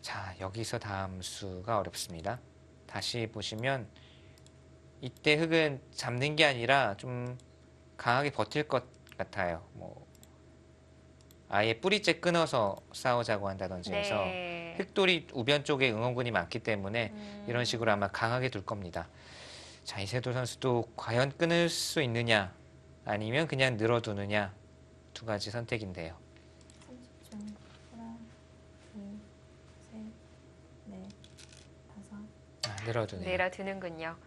자, 여기서 다음 수가 어렵습니다. 다시 보시면 이때 흙은 잡는 게 아니라 좀 강하게 버틸 것 같아요. 뭐 아예 뿌리째 끊어서 싸우자고 한다든지 해서 네. 흙돌이 우변 쪽에 응원군이 많기 때문에 이런 식으로 아마 강하게 둘 겁니다. 자, 이세돌 선수도 과연 끊을 수 있느냐 아니면 그냥 늘어두느냐 두 가지 선택인데요. 손 집중. 하나, 둘, 셋, 넷, 다섯. 늘어두네요. 내려두는군요.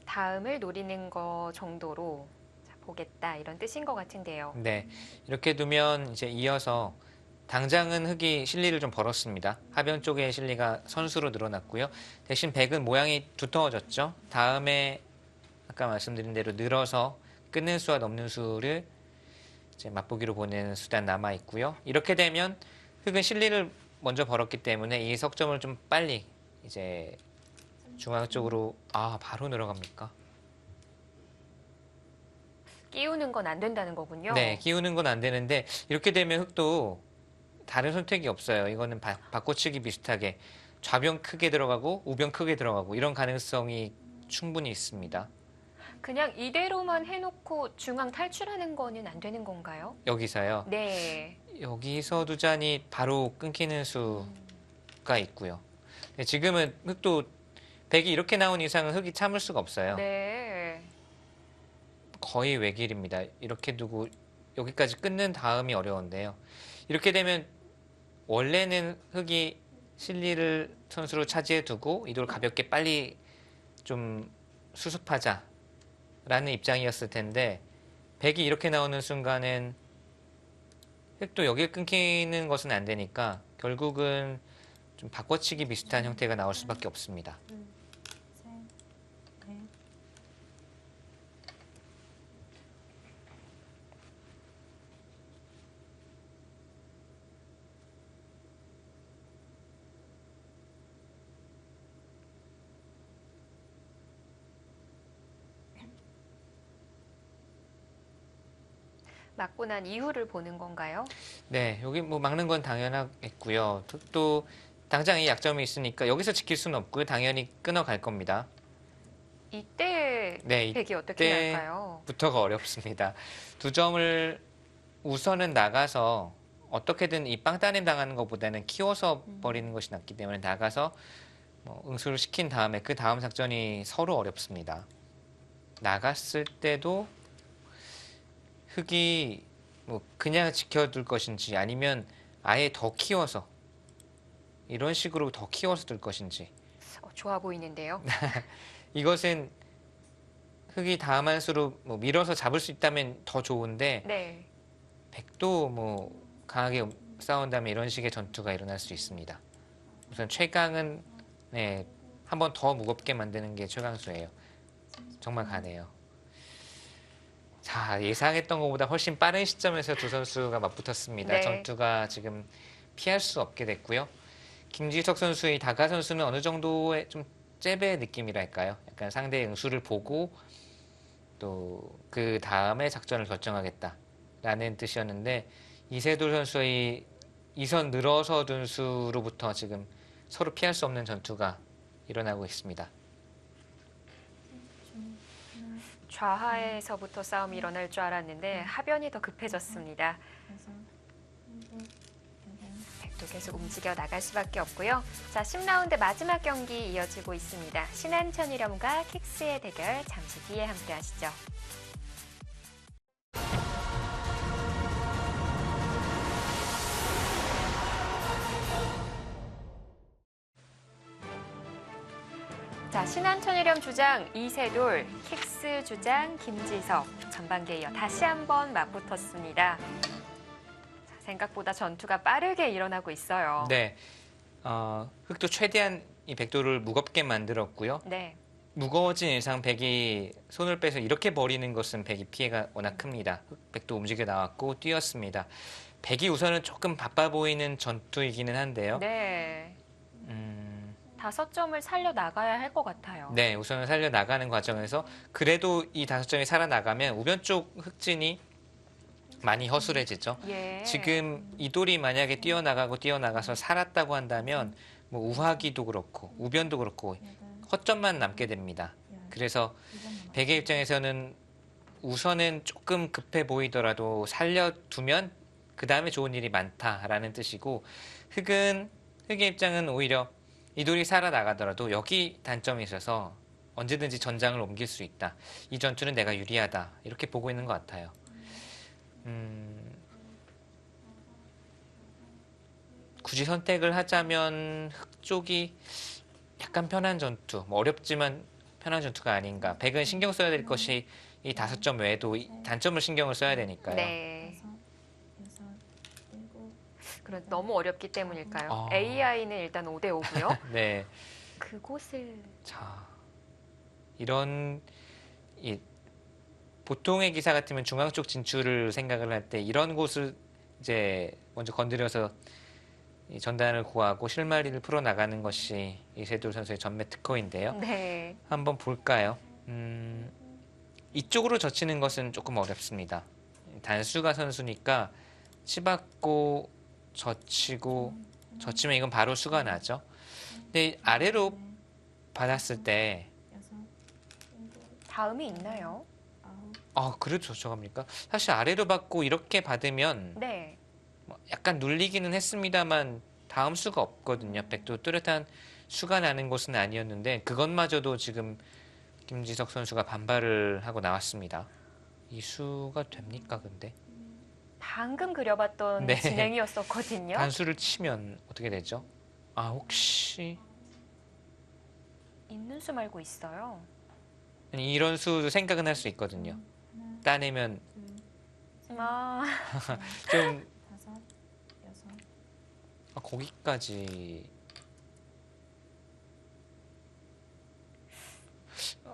다음을 노리는 거 정도로 자, 보겠다 이런 뜻인 것 같은데요. 네, 이렇게 두면 이제 이어서 당장은 흙이 실리를 좀 벌었습니다. 하변 쪽에 실리가 선수로 늘어났고요. 대신 백은 모양이 두터워졌죠. 다음에 아까 말씀드린 대로 늘어서 끊는 수와 넘는 수를 이제 맛보기로 보내는 수단 남아 있고요. 이렇게 되면 흙은 실리를 먼저 벌었기 때문에 이 석점을 좀 빨리 이제 중앙 쪽으로 바로 늘어갑니까? 끼우는 건 안 된다는 거군요. 네, 끼우는 건 안 되는데 이렇게 되면 흙도 다른 선택이 없어요. 이거는 바꿔치기 비슷하게 좌변 크게 들어가고 우변 크게 들어가고 이런 가능성이 충분히 있습니다. 그냥 이대로만 해놓고 중앙 탈출하는 거는 안 되는 건가요? 여기서요. 네. 여기서 두자니 바로 끊기는 수가 있고요. 네, 지금은 흙도 백이 이렇게 나온 이상은 흙이 참을 수가 없어요. 네. 거의 외길입니다. 이렇게 두고 여기까지 끊는 다음이 어려운데요. 이렇게 되면 원래는 흑이 실리를 선수로 차지해 두고 이돌 가볍게 빨리 좀 수습하자라는 입장이었을 텐데 백이 이렇게 나오는 순간엔 흑도 여길 끊기는 것은 안 되니까 결국은 좀 바꿔치기 비슷한 형태가 나올 수밖에 없습니다. 둘, 셋, 넷. 맞고 난 이후를 보는 건가요? 네, 여기 뭐 막는 건 당연하겠고요. 또 당장 이 약점이 있으니까 여기서 지킬 수는 없고요. 당연히 끊어갈 겁니다. 이때 네, 백이 어떻게 할까요? 부터가 어렵습니다. 두 점을 우선은 나가서 어떻게든 이 빵따냄 당하는 것보다는 키워서 버리는 것이 낫기 때문에 나가서 뭐 응수를 시킨 다음에 그 다음 작전이 서로 어렵습니다. 나갔을 때도 흑이 뭐 그냥 지켜둘 것인지 아니면 아예 더 키워서 이런 식으로 더 키워서 둘 것인지 좋아 보이는데요. 이것은 흑이 다음 한 수로 뭐 밀어서 잡을 수 있다면 더 좋은데 네. 백도 뭐 강하게 싸운다면 이런 식의 전투가 일어날 수 있습니다. 우선 최강은 네, 한 번 더 무겁게 만드는 게 최강수예요. 정말 가네요. 자, 예상했던 것보다 훨씬 빠른 시점에서 두 선수가 맞붙었습니다. 네. 전투가 지금 피할 수 없게 됐고요. 김지석 선수의 다가 선수는 어느 정도의 좀 잽의 느낌이랄까요? 약간 상대의 응수를 보고 또 그 다음에 작전을 결정하겠다라는 뜻이었는데 이세돌 선수의 이선 늘어서 둔 수로부터 지금 서로 피할 수 없는 전투가 일어나고 있습니다. 좌하에서부터 싸움이 일어날 줄 알았는데 하변이 더 급해졌습니다. 여섯, 일곱, 여덟. 백도 계속 움직여 나갈 수밖에 없고요. 자, 10라운드 마지막 경기 이어지고 있습니다. 신한천일염과 킥스의 대결 잠시 뒤에 함께 하시죠. 자, 신한천일염 주장 이세돌, 킥스 주장 김지석. 전반기에 이어 다시 한번 맞붙었습니다. 자, 생각보다 전투가 빠르게 일어나고 있어요. 네, 흑도 최대한 이 백도를 무겁게 만들었고요. 네. 무거워진 이상 백이 손을 빼서 이렇게 버리는 것은 백이 피해가 워낙 큽니다. 백도 움직여 나왔고 뛰었습니다. 백이 우선은 조금 바빠 보이는 전투이기는 한데요. 네. 5점을 살려 나가야 할 것 같아요. 네, 우선은 살려 나가는 과정에서 그래도 이 5점이 살아나가면 우변 쪽 흑진이 많이 허술해지죠. 예. 지금 이돌이 만약에 뛰어나가서 살았다고 한다면 뭐 우하기도 그렇고 우변도 그렇고 허점만 남게 됩니다. 그래서 백의 입장에서는 우선은 조금 급해 보이더라도 살려두면 그 다음에 좋은 일이 많다라는 뜻이고 흑의 입장은 오히려 이돌이 살아나가더라도 여기 단점이 있어서 언제든지 전장을 옮길 수 있다. 이 전투는 내가 유리하다. 이렇게 보고 있는 것 같아요. 굳이 선택을 하자면 흑 쪽이 약간 편한 전투, 뭐 어렵지만 편한 전투가 아닌가. 백은 신경 써야 될 것이 이 5점 외에도 이 단점을 신경을 써야 되니까요. 네. 여섯, 일곱. 그런 너무 어렵기 때문일까요? 아. AI는 일단 5대 5고요. 네. 그곳을 자, 이런 보통의 기사 같으면 중앙 쪽 진출을 생각을 할 때 이런 곳을 이제 먼저 건드려서 이 전단을 구하고 실마리를 풀어 나가는 것이 이세돌 선수의 전매 특허인데요. 네. 한번 볼까요? 이쪽으로 젖히는 것은 조금 어렵습니다. 단수가 선수니까 치받고 젖히면 이건 바로 수가 나죠. 근데 아래로 받았을 때 여섯, 일곱, 다음이 있나요? 아홉. 그래도 젖혀갑니까? 사실 아래로 받고 이렇게 받으면 네. 뭐 약간 눌리기는 했습니다만 다음 수가 없거든요. 백도 뚜렷한 수가 나는 곳은 아니었는데 그것마저도 지금 김지석 선수가 반발을 하고 나왔습니다. 이 수가 됩니까, 근데? 방금 그려봤던 네. 진행이었었거든요. 단수를 치면 어떻게 되죠? 아, 혹시 있는 수 말고 있어요. 아니, 이런 수도 생각은 할 수 있거든요. 하나, 따내면 둘, 셋, 아, 넷, 좀 다섯, 여섯. 거기까지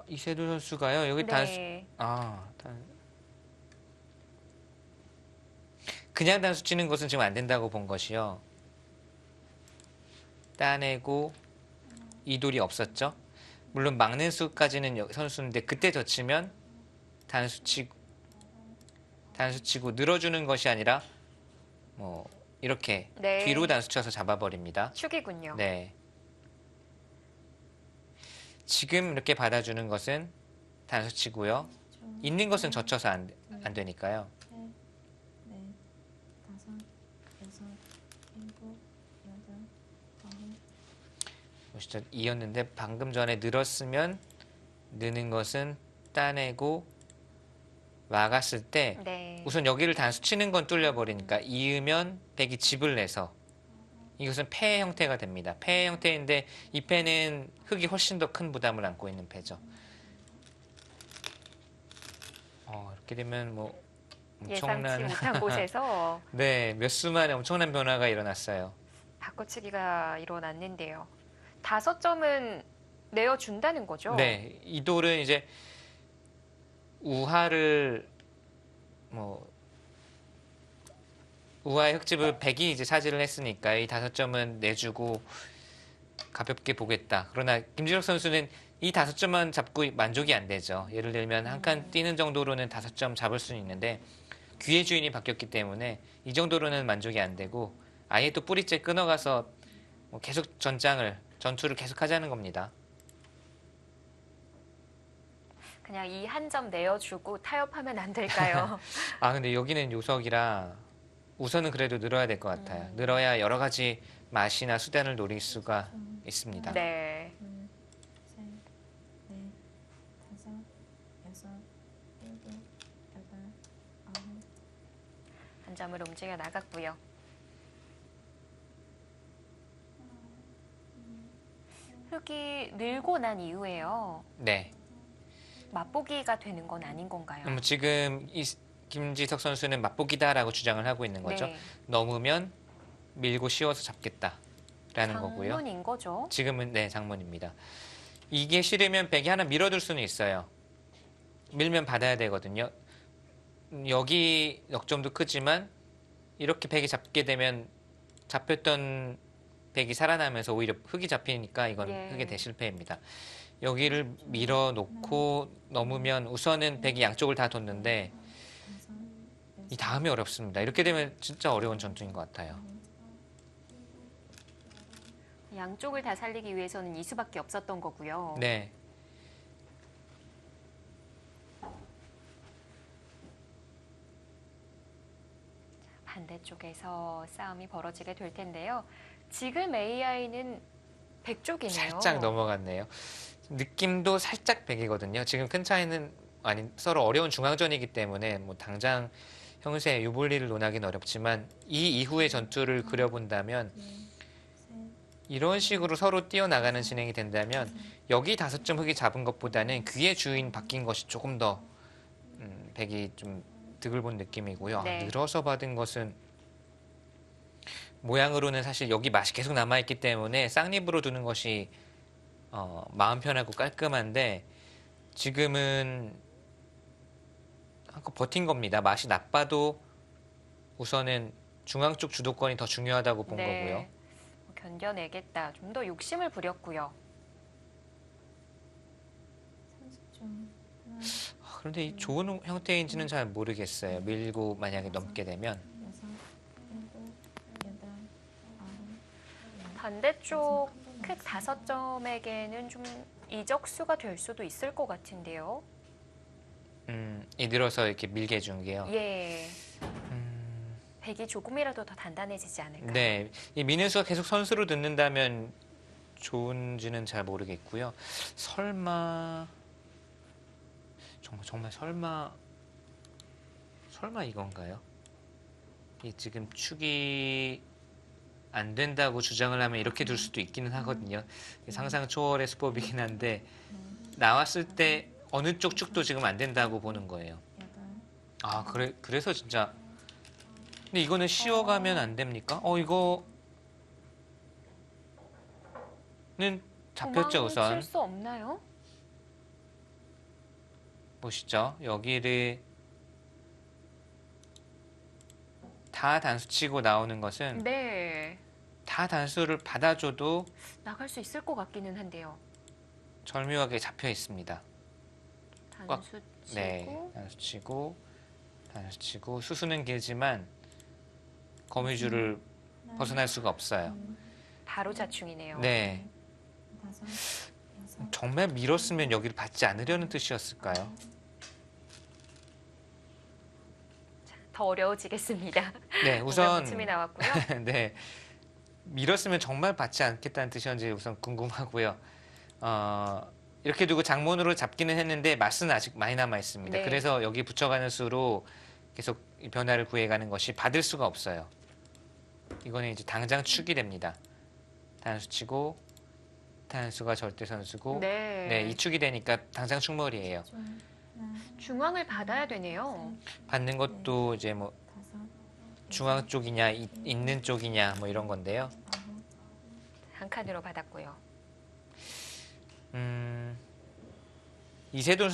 이세돌 선수가요. 여기 단수 네. 그냥 단수 치는 것은 지금 안 된다고 본 것이요. 따내고 이돌이 없었죠. 물론 막는 수까지는 선수인데 그때 젖히면 단수 치고 늘어주는 것이 아니라 뭐 이렇게 네. 뒤로 단수 쳐서 잡아버립니다. 축이군요. 네. 지금 이렇게 받아주는 것은 단수 치고요. 있는 것은 젖혀서 안 되니까요. 셋, 넷, 다섯, 여섯, 일곱, 여덟, 아홉. 보시죠. 이었는데 방금 전에 늘었으면 느는 것은 따내고 막았을 때 네. 우선 여기를 단수 치는 건 뚫려버리니까 이으면 백이 집을 내서 이것은 패의 형태가 됩니다. 패의 형태인데 이 패는 흙이 훨씬 더 큰 부담을 안고 있는 패죠. 이렇게 되면 뭐 예상치 엄청난 못한 곳에서 네, 몇 수 만에 엄청난 변화가 일어났어요. 바꿔치기가 일어났는데요. 5점은 내어준다는 거죠? 네, 이 돌은 이제 우하를 뭐 우하의 흙집을 백이 이제 차지를 했으니까 이 5점은 내주고 가볍게 보겠다. 그러나 김진혁 선수는 이 5점만 잡고 만족이 안 되죠. 예를 들면 한 칸 뛰는 정도로는 5점 잡을 수는 있는데 귀의 주인이 바뀌었기 때문에 이 정도로는 만족이 안 되고 아예 또 뿌리째 끊어가서 뭐 계속 전투를 계속 하자는 겁니다. 그냥 이 한 점 내어주고 타협하면 안 될까요? 아, 근데 여기는 요석이라 우선은 그래도 늘어야 될 것 같아요. 늘어야 여러 가지 맛이나 수단을 노릴 수가 있습니다. 네. 둘, 셋, 넷, 다섯, 여섯, 일곱, 여덟, 아홉. 한 점을 움직여 나갔고요. 흙이 늘고 난 이후에요. 네. 맛보기가 되는 건 아닌 건가요? 지금 김지석 선수는 맛보기다라고 주장을 하고 있는 거죠. 네. 넘으면 밀고 씌워서 잡겠다라는 거고요. 장문인 거죠? 지금은 네, 장문입니다. 이게 싫으면 백이 하나 밀어둘 수는 있어요. 밀면 받아야 되거든요. 여기 역점도 크지만 이렇게 백이 잡게 되면 잡혔던 백이 살아나면서 오히려 흙이 잡히니까 이건 예. 흙의 대실패입니다. 여기를 밀어놓고 넘으면 우선은 백이 양쪽을 다 뒀는데 이 다음이 어렵습니다. 이렇게 되면 진짜 어려운 전투인 것 같아요. 양쪽을 다 살리기 위해서는 이 수밖에 없었던 거고요. 네. 반대쪽에서 싸움이 벌어지게 될 텐데요. 지금 AI는 백쪽이네요. 살짝 넘어갔네요. 느낌도 살짝 백이거든요. 지금 큰 차이는 아니 서로 어려운 중앙전이기 때문에 뭐 당장 형세 유불리를 논하기는 어렵지만 이 이후의 전투를 그려본다면 이런 식으로 서로 뛰어나가는 진행이 된다면 여기 5점 흙이 잡은 것보다는 귀의 주인 바뀐 것이 조금 더 백이 좀 득을 본 느낌이고요. 네. 늘어서 받은 것은 모양으로는 사실 여기 맛이 계속 남아있기 때문에 쌍립으로 두는 것이 마음 편하고 깔끔한데 지금은 한껏 버틴 겁니다. 맛이 나빠도 우선은 중앙 쪽 주도권이 더 중요하다고 본 거고요. 견뎌내겠다. 좀 더 욕심을 부렸고요. 30점. 하나, 그런데 이 좋은 형태인지는 잘 모르겠어요. 밀고 만약에 넘게 되면 여섯, 일곱, 여덟, 아홉. 반대쪽 크 5점에게는 좀 이적수가 될 수도 있을 것 같은데요. 이 늘어서 이렇게 밀게 해준 게요. 예. 백이 조금이라도 더 단단해지지 않을까요? 네, 이 민은수가 계속 선수로 듣는다면 좋은지는 잘 모르겠고요. 설마 정말 설마 설마 이건가요? 이 지금 축이 안 된다고 주장을 하면 이렇게 둘 수도 있기는 하거든요. 상상 초월의 수법이긴 한데 나왔을 때 어느 쪽 축도 지금 안 된다고 보는 거예요. 여덟, 아, 그래서 진짜. 근데 이거는 씌워가면 안 됩니까? 이거는 잡혔죠, 우선. 도망칠 수 없나요? 보시죠. 여기를 다 단수치고 나오는 것은 네. 다 단수를 받아줘도 나갈 수 있을 것 같기는 한데요. 절묘하게 잡혀 있습니다. 단수 치고 네, 단수치고 수수는 길지만 거미줄을 하나, 벗어날 수가 없어요. 둘, 바로 자충이네요. 네, 다섯, 여섯, 정말 밀었으면 여기를 받지 않으려는 뜻이었을까요? 더 어려워지겠습니다. 네, 우선 무침이 나왔고요. 네, 밀었으면 정말 받지 않겠다는 뜻이었는지 우선 궁금하고요. 이렇게 두고 장문으로 잡기는 했는데 맛은 아직 많이 남아 있습니다. 네. 그래서 여기 붙여가는 수로 계속 이 변화를 구해가는 것이 받을 수가 없어요. 이거는 이제 당장 축이 됩니다. 단수치고 단수가 절대선수고 네. 이 축이 되니까 당장 축머리예요. 좀, 하나, 중앙을 받아야 되네요. 받는 것도 이제 뭐 다섯, 중앙 쪽이냐 있는 쪽이냐 뭐 이런 건데요. 아홉, 한 칸으로 받았고요. 이세돌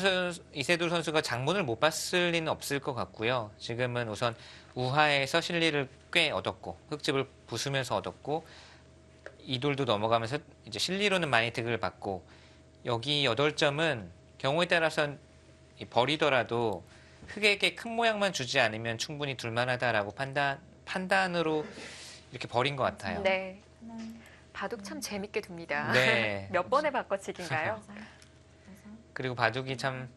선수가 장문을 못 봤을 리는 없을 것 같고요. 지금은 우선 우하에서 실리를 꽤 얻었고 흙집을 부수면서 얻었고 이돌도 넘어가면서 이제 실리로는 많이 득을 받고 여기 8점은 경우에 따라서는 버리더라도 흙에게 큰 모양만 주지 않으면 충분히 둘만하다라고 판단으로 이렇게 버린 것 같아요. 네. 하나, 바둑 참 재밌게 둡니다. 네. 몇 번의 바꿔치기인가요? 여섯, 여섯, 그리고 바둑이 참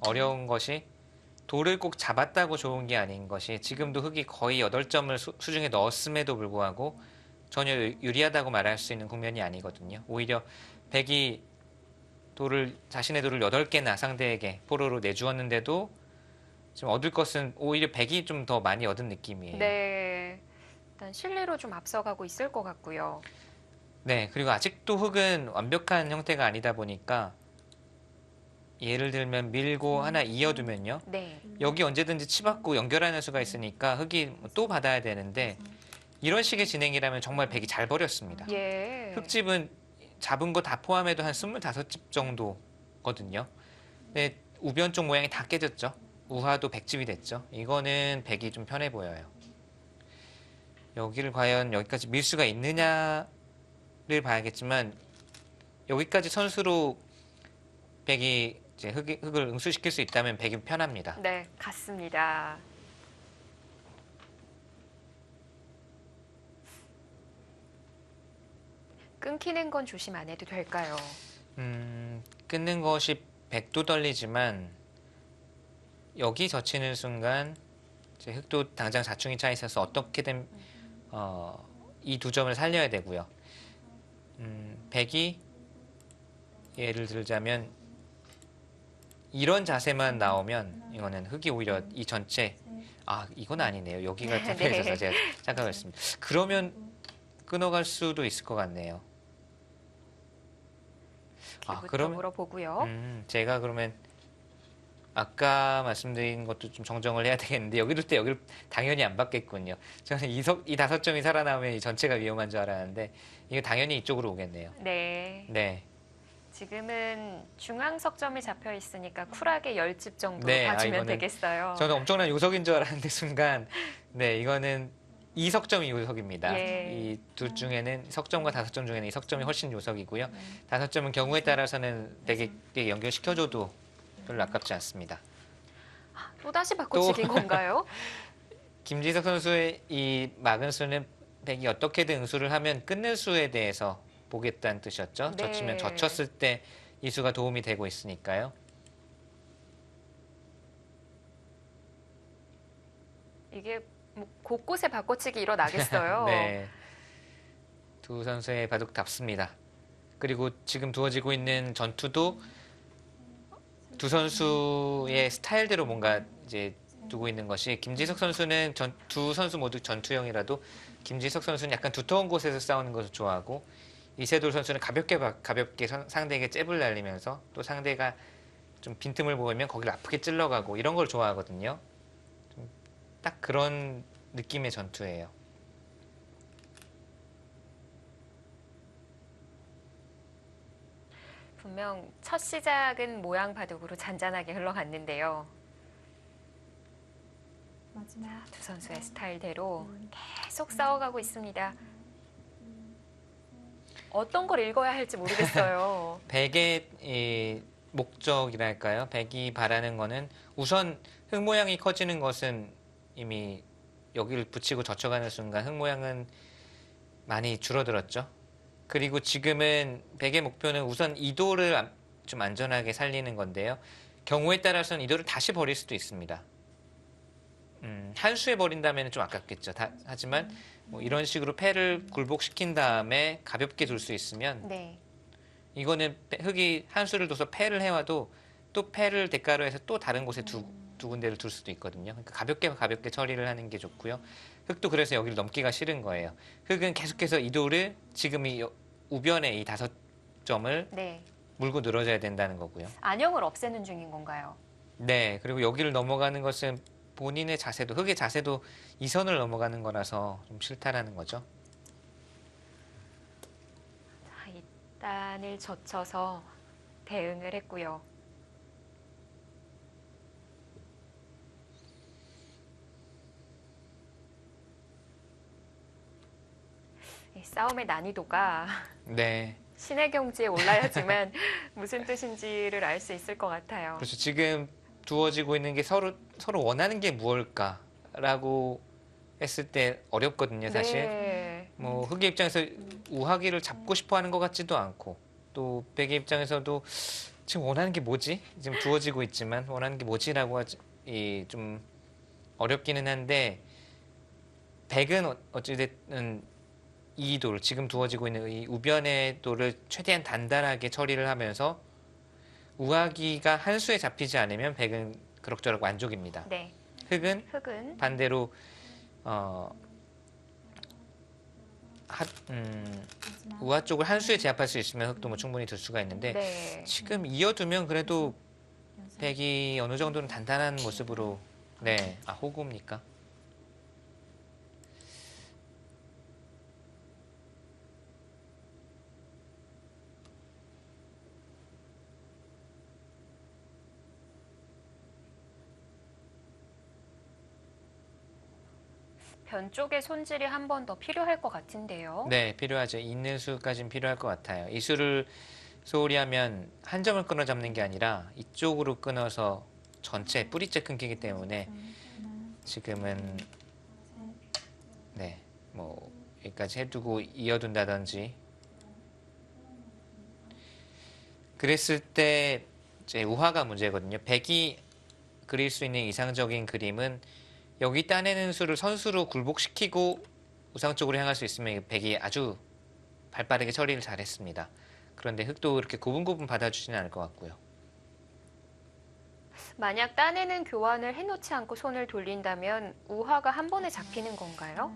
어려운 것이 돌을 꼭 잡았다고 좋은 게 아닌 것이 지금도 흙이 거의 8점을 수중에 넣었음에도 불구하고 전혀 유리하다고 말할 수 있는 국면이 아니거든요. 오히려 백이 자신의 돌을 8개나 상대에게 포로로 내주었는데도 지금 얻을 것은 오히려 백이 좀 더 많이 얻은 느낌이에요. 네. 일단 실리로 좀 앞서가고 있을 것 같고요. 네, 그리고 아직도 흙은 완벽한 형태가 아니다 보니까 예를 들면 밀고 하나 이어두면요. 네. 여기 언제든지 치받고 연결하는 수가 있으니까 흙이 또 받아야 되는데 이런 식의 진행이라면 정말 백이 잘 버렸습니다. 예. 흙집은 잡은 거 다 포함해도 한 25집 정도거든요. 근데 우변 쪽 모양이 다 깨졌죠. 우하도 백집이 됐죠. 이거는 백이 좀 편해 보여요. 여기를 과연 여기까지 밀 수가 있느냐를 봐야겠지만 여기까지 선수로 백이 이제 흙을 응수시킬 수 있다면 백이 편합니다. 네, 같습니다. 끊기는 건 조심 안 해도 될까요? 끊는 것이 백도 떨리지만 여기 젖히는 순간 이제 흙도 당장 자충이 차 있어서 어떻게든 이 2점을 살려야 되고요. 백이 예를 들자면 이런 자세만 나오면 이거는 흙이 오히려 이 전체 이건 아니네요. 여기가 잡혀 있어서 제가 착각했습니다. 그러면 끊어갈 수도 있을 것 같네요. 기부터 물어보고요. 제가 그러면 아까 말씀드린 것도 좀 정정을 해야 되겠는데 여기를 때 여기를 당연히 안 받겠군요. 저는 이 5점이 살아나오면 이 전체가 위험한 줄 알았는데 이거 당연히 이쪽으로 오겠네요. 네. 네. 지금은 중앙 석점이 잡혀 있으니까 쿨하게 10집 정도 네, 봐주면 이거는 되겠어요. 저는 엄청난 요석인 줄 알았는데 순간 이거는 2석점이 요석입니다. 예. 이 둘 중에는 석점과 5점 중에는 이 석점이 훨씬 요석이고요. 5점은 경우에 따라서는 되게 연결시켜줘도 별로 아깝지 않습니다. 또다시 바꿔치기인 건가요? 김지석 선수의 이 막은 수는 백이 어떻게든 응수를 하면 끊는 수에 대해서 보겠다는 뜻이었죠. 네. 젖히면 젖혔을 때 이 수가 도움이 되고 있으니까요. 이게 뭐 곳곳에 바꿔치기 일어나겠어요. 네. 두 선수의 바둑답습니다. 그리고 지금 두어지고 있는 전투도 두 선수의 스타일대로 뭔가 이제 두고 있는 것이 김지석 선수는 두 선수 모두 전투형이라도 김지석 선수는 약간 두터운 곳에서 싸우는 것을 좋아하고 이세돌 선수는 가볍게 상대에게 잽을 날리면서 또 상대가 좀 빈틈을 보이면 거기를 아프게 찔러가고 이런 걸 좋아하거든요. 딱 그런 느낌의 전투예요. 분명 첫 시작은 모양 바둑으로 잔잔하게 흘러갔는데요. 마지막 두 선수의 스타일대로 계속 싸워가고 있습니다. 어떤 걸 읽어야 할지 모르겠어요. 백의 이 목적이랄까요? 백이 바라는 거는 우선 흙 모양이 커지는 것은 이미 여기를 붙이고 젖혀가는 순간 흙 모양은 많이 줄어들었죠. 그리고 지금은 백의 목표는 우선 이도를 좀 안전하게 살리는 건데요. 경우에 따라서는 이도를 다시 버릴 수도 있습니다. 한 수에 버린다면 좀 아깝겠죠. 하지만 뭐 이런 식으로 패를 굴복시킨 다음에 가볍게 둘 수 있으면 네. 이거는 흙이 한 수를 둬서 패를 해와도 또 패를 대가로 해서 또 다른 곳에 두 군데를 둘 수도 있거든요. 그러니까 가볍게 처리를 하는 게 좋고요. 흙도 그래서 여기를 넘기가 싫은 거예요. 흙은 계속해서 이도를 지금 이 우변에 이 5점을 네. 물고 늘어져야 된다는 거고요. 안형을 없애는 중인 건가요? 네, 그리고 여기를 넘어가는 것은 본인의 자세도, 흙의 자세도 이 선을 넘어가는 거라서 좀 싫다라는 거죠. 자, 이 단을 젖혀서 대응을 했고요. 이 싸움의 난이도가 네. 신의 경지에 올라야지만 무슨 뜻인지를 알 수 있을 것 같아요. 그래서 지금 두어지고 있는 게 서로 원하는 게 무엇일까라고 했을 때 어렵거든요, 사실. 네. 뭐 흙의 입장에서 우하기를 잡고 싶어 하는 것 같지도 않고 또 백의 입장에서도 지금 원하는 게 뭐지? 지금 두어지고 있지만 원하는 게 뭐지라고 하지 좀 어렵기는 한데 백은 어찌됐든 이 돌, 지금 두어지고 있는 이 우변의 돌을 최대한 단단하게 처리를 하면서 우하기가 한 수에 잡히지 않으면 백은 그럭저럭 만족입니다. 네. 흙은 흙은 반대로 마지막 우하 쪽을 한 수에 제압할 수 있으면 흙도 뭐 충분히 들 수가 있는데 네. 지금 이어두면 그래도 여섯 백이 어느 정도는 단단한 모습으로 네, 호구입니까? 변 쪽의 손질이 한 번 더 필요할 것 같은데요. 네, 필요하죠. 있는 수까지는 필요할 것 같아요. 이 수를 소홀히 하면 한 점을 끊어 잡는 게 아니라 이쪽으로 끊어서 전체 뿌리째 끊기기 때문에 하나 지금은 셋 네, 뭐 여기까지 해두고 이어둔다든지 그랬을 때 이제 우화가 문제거든요. 백이 그릴 수 있는 이상적인 그림은 여기 따내는 수를 선수로 굴복시키고 우상 쪽으로 향할 수 있으면 백이 아주 발빠르게 처리를 잘했습니다. 그런데 흙도 이렇게 고분고분 받아주지는 않을 것 같고요. 만약 딴에는 교환을 해놓지 않고 손을 돌린다면 우화가 한 번에 잡히는 건가요?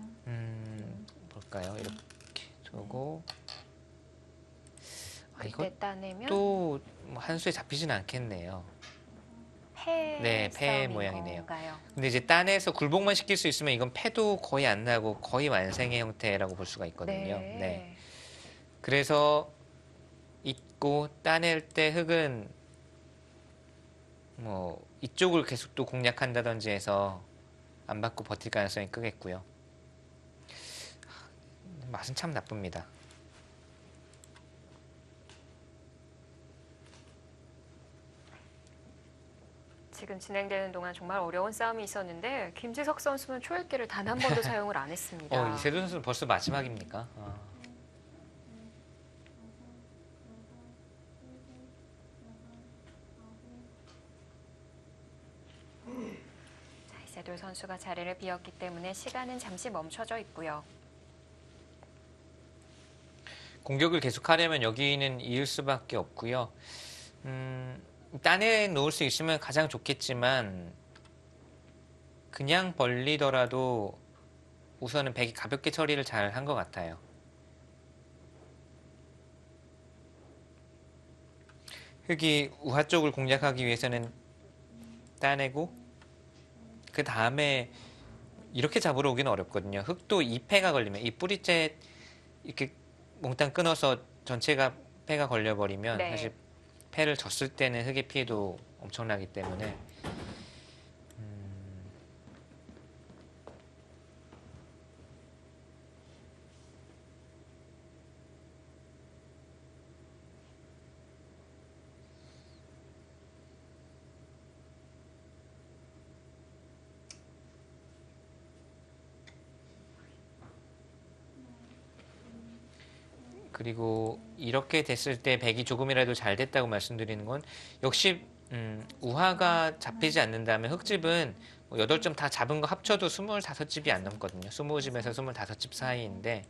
볼까요? 이렇게 두고 이거 그때 따내면 또 한 수에 잡히진 않겠네요. 패 네, 패 싸움인 모양이네요. 건가요? 근데 이제 딴에서 굴복만 시킬 수 있으면 이건 패도 거의 안 나고 거의 완성의 형태라고 볼 수가 있거든요. 네. 그래서 있고 따낼 때 흙은 뭐 이쪽을 계속 또 공략한다든지 해서 안 받고 버틸 가능성이 크겠고요. 맛은 참 나쁩니다. 지금 진행되는 동안 정말 어려운 싸움이 있었는데 김지석 선수는 초읽기를 단 한 번도 사용을 안 했습니다. 이세돌 선수는 벌써 마지막입니까? 자, 이세돌 선수가 자리를 비웠기 때문에 시간은 잠시 멈춰져 있고요. 공격을 계속하려면 여기는 이을 수밖에 없고요. 따내 놓을 수 있으면 가장 좋겠지만 그냥 벌리더라도 우선은 백이 가볍게 처리를 잘 한 것 같아요. 흑이 우하 쪽을 공략하기 위해서는 따내고 그 다음에 이렇게 잡으러 오기는 어렵거든요. 흑도 이 패가 걸리면 이 뿌리째 이렇게 몽땅 끊어서 전체가 패가 걸려버리면 네. 사실 패를 졌을 때는 흑의 피해도 엄청나기 때문에 그리고 이렇게 됐을 때 백이 조금이라도 잘 됐다고 말씀드리는 건 역시 우하가 잡히지 않는다면 흑집은 뭐 8점 다 잡은 거 합쳐도 25집이 안 넘거든요. 20집에서 25집 사이인데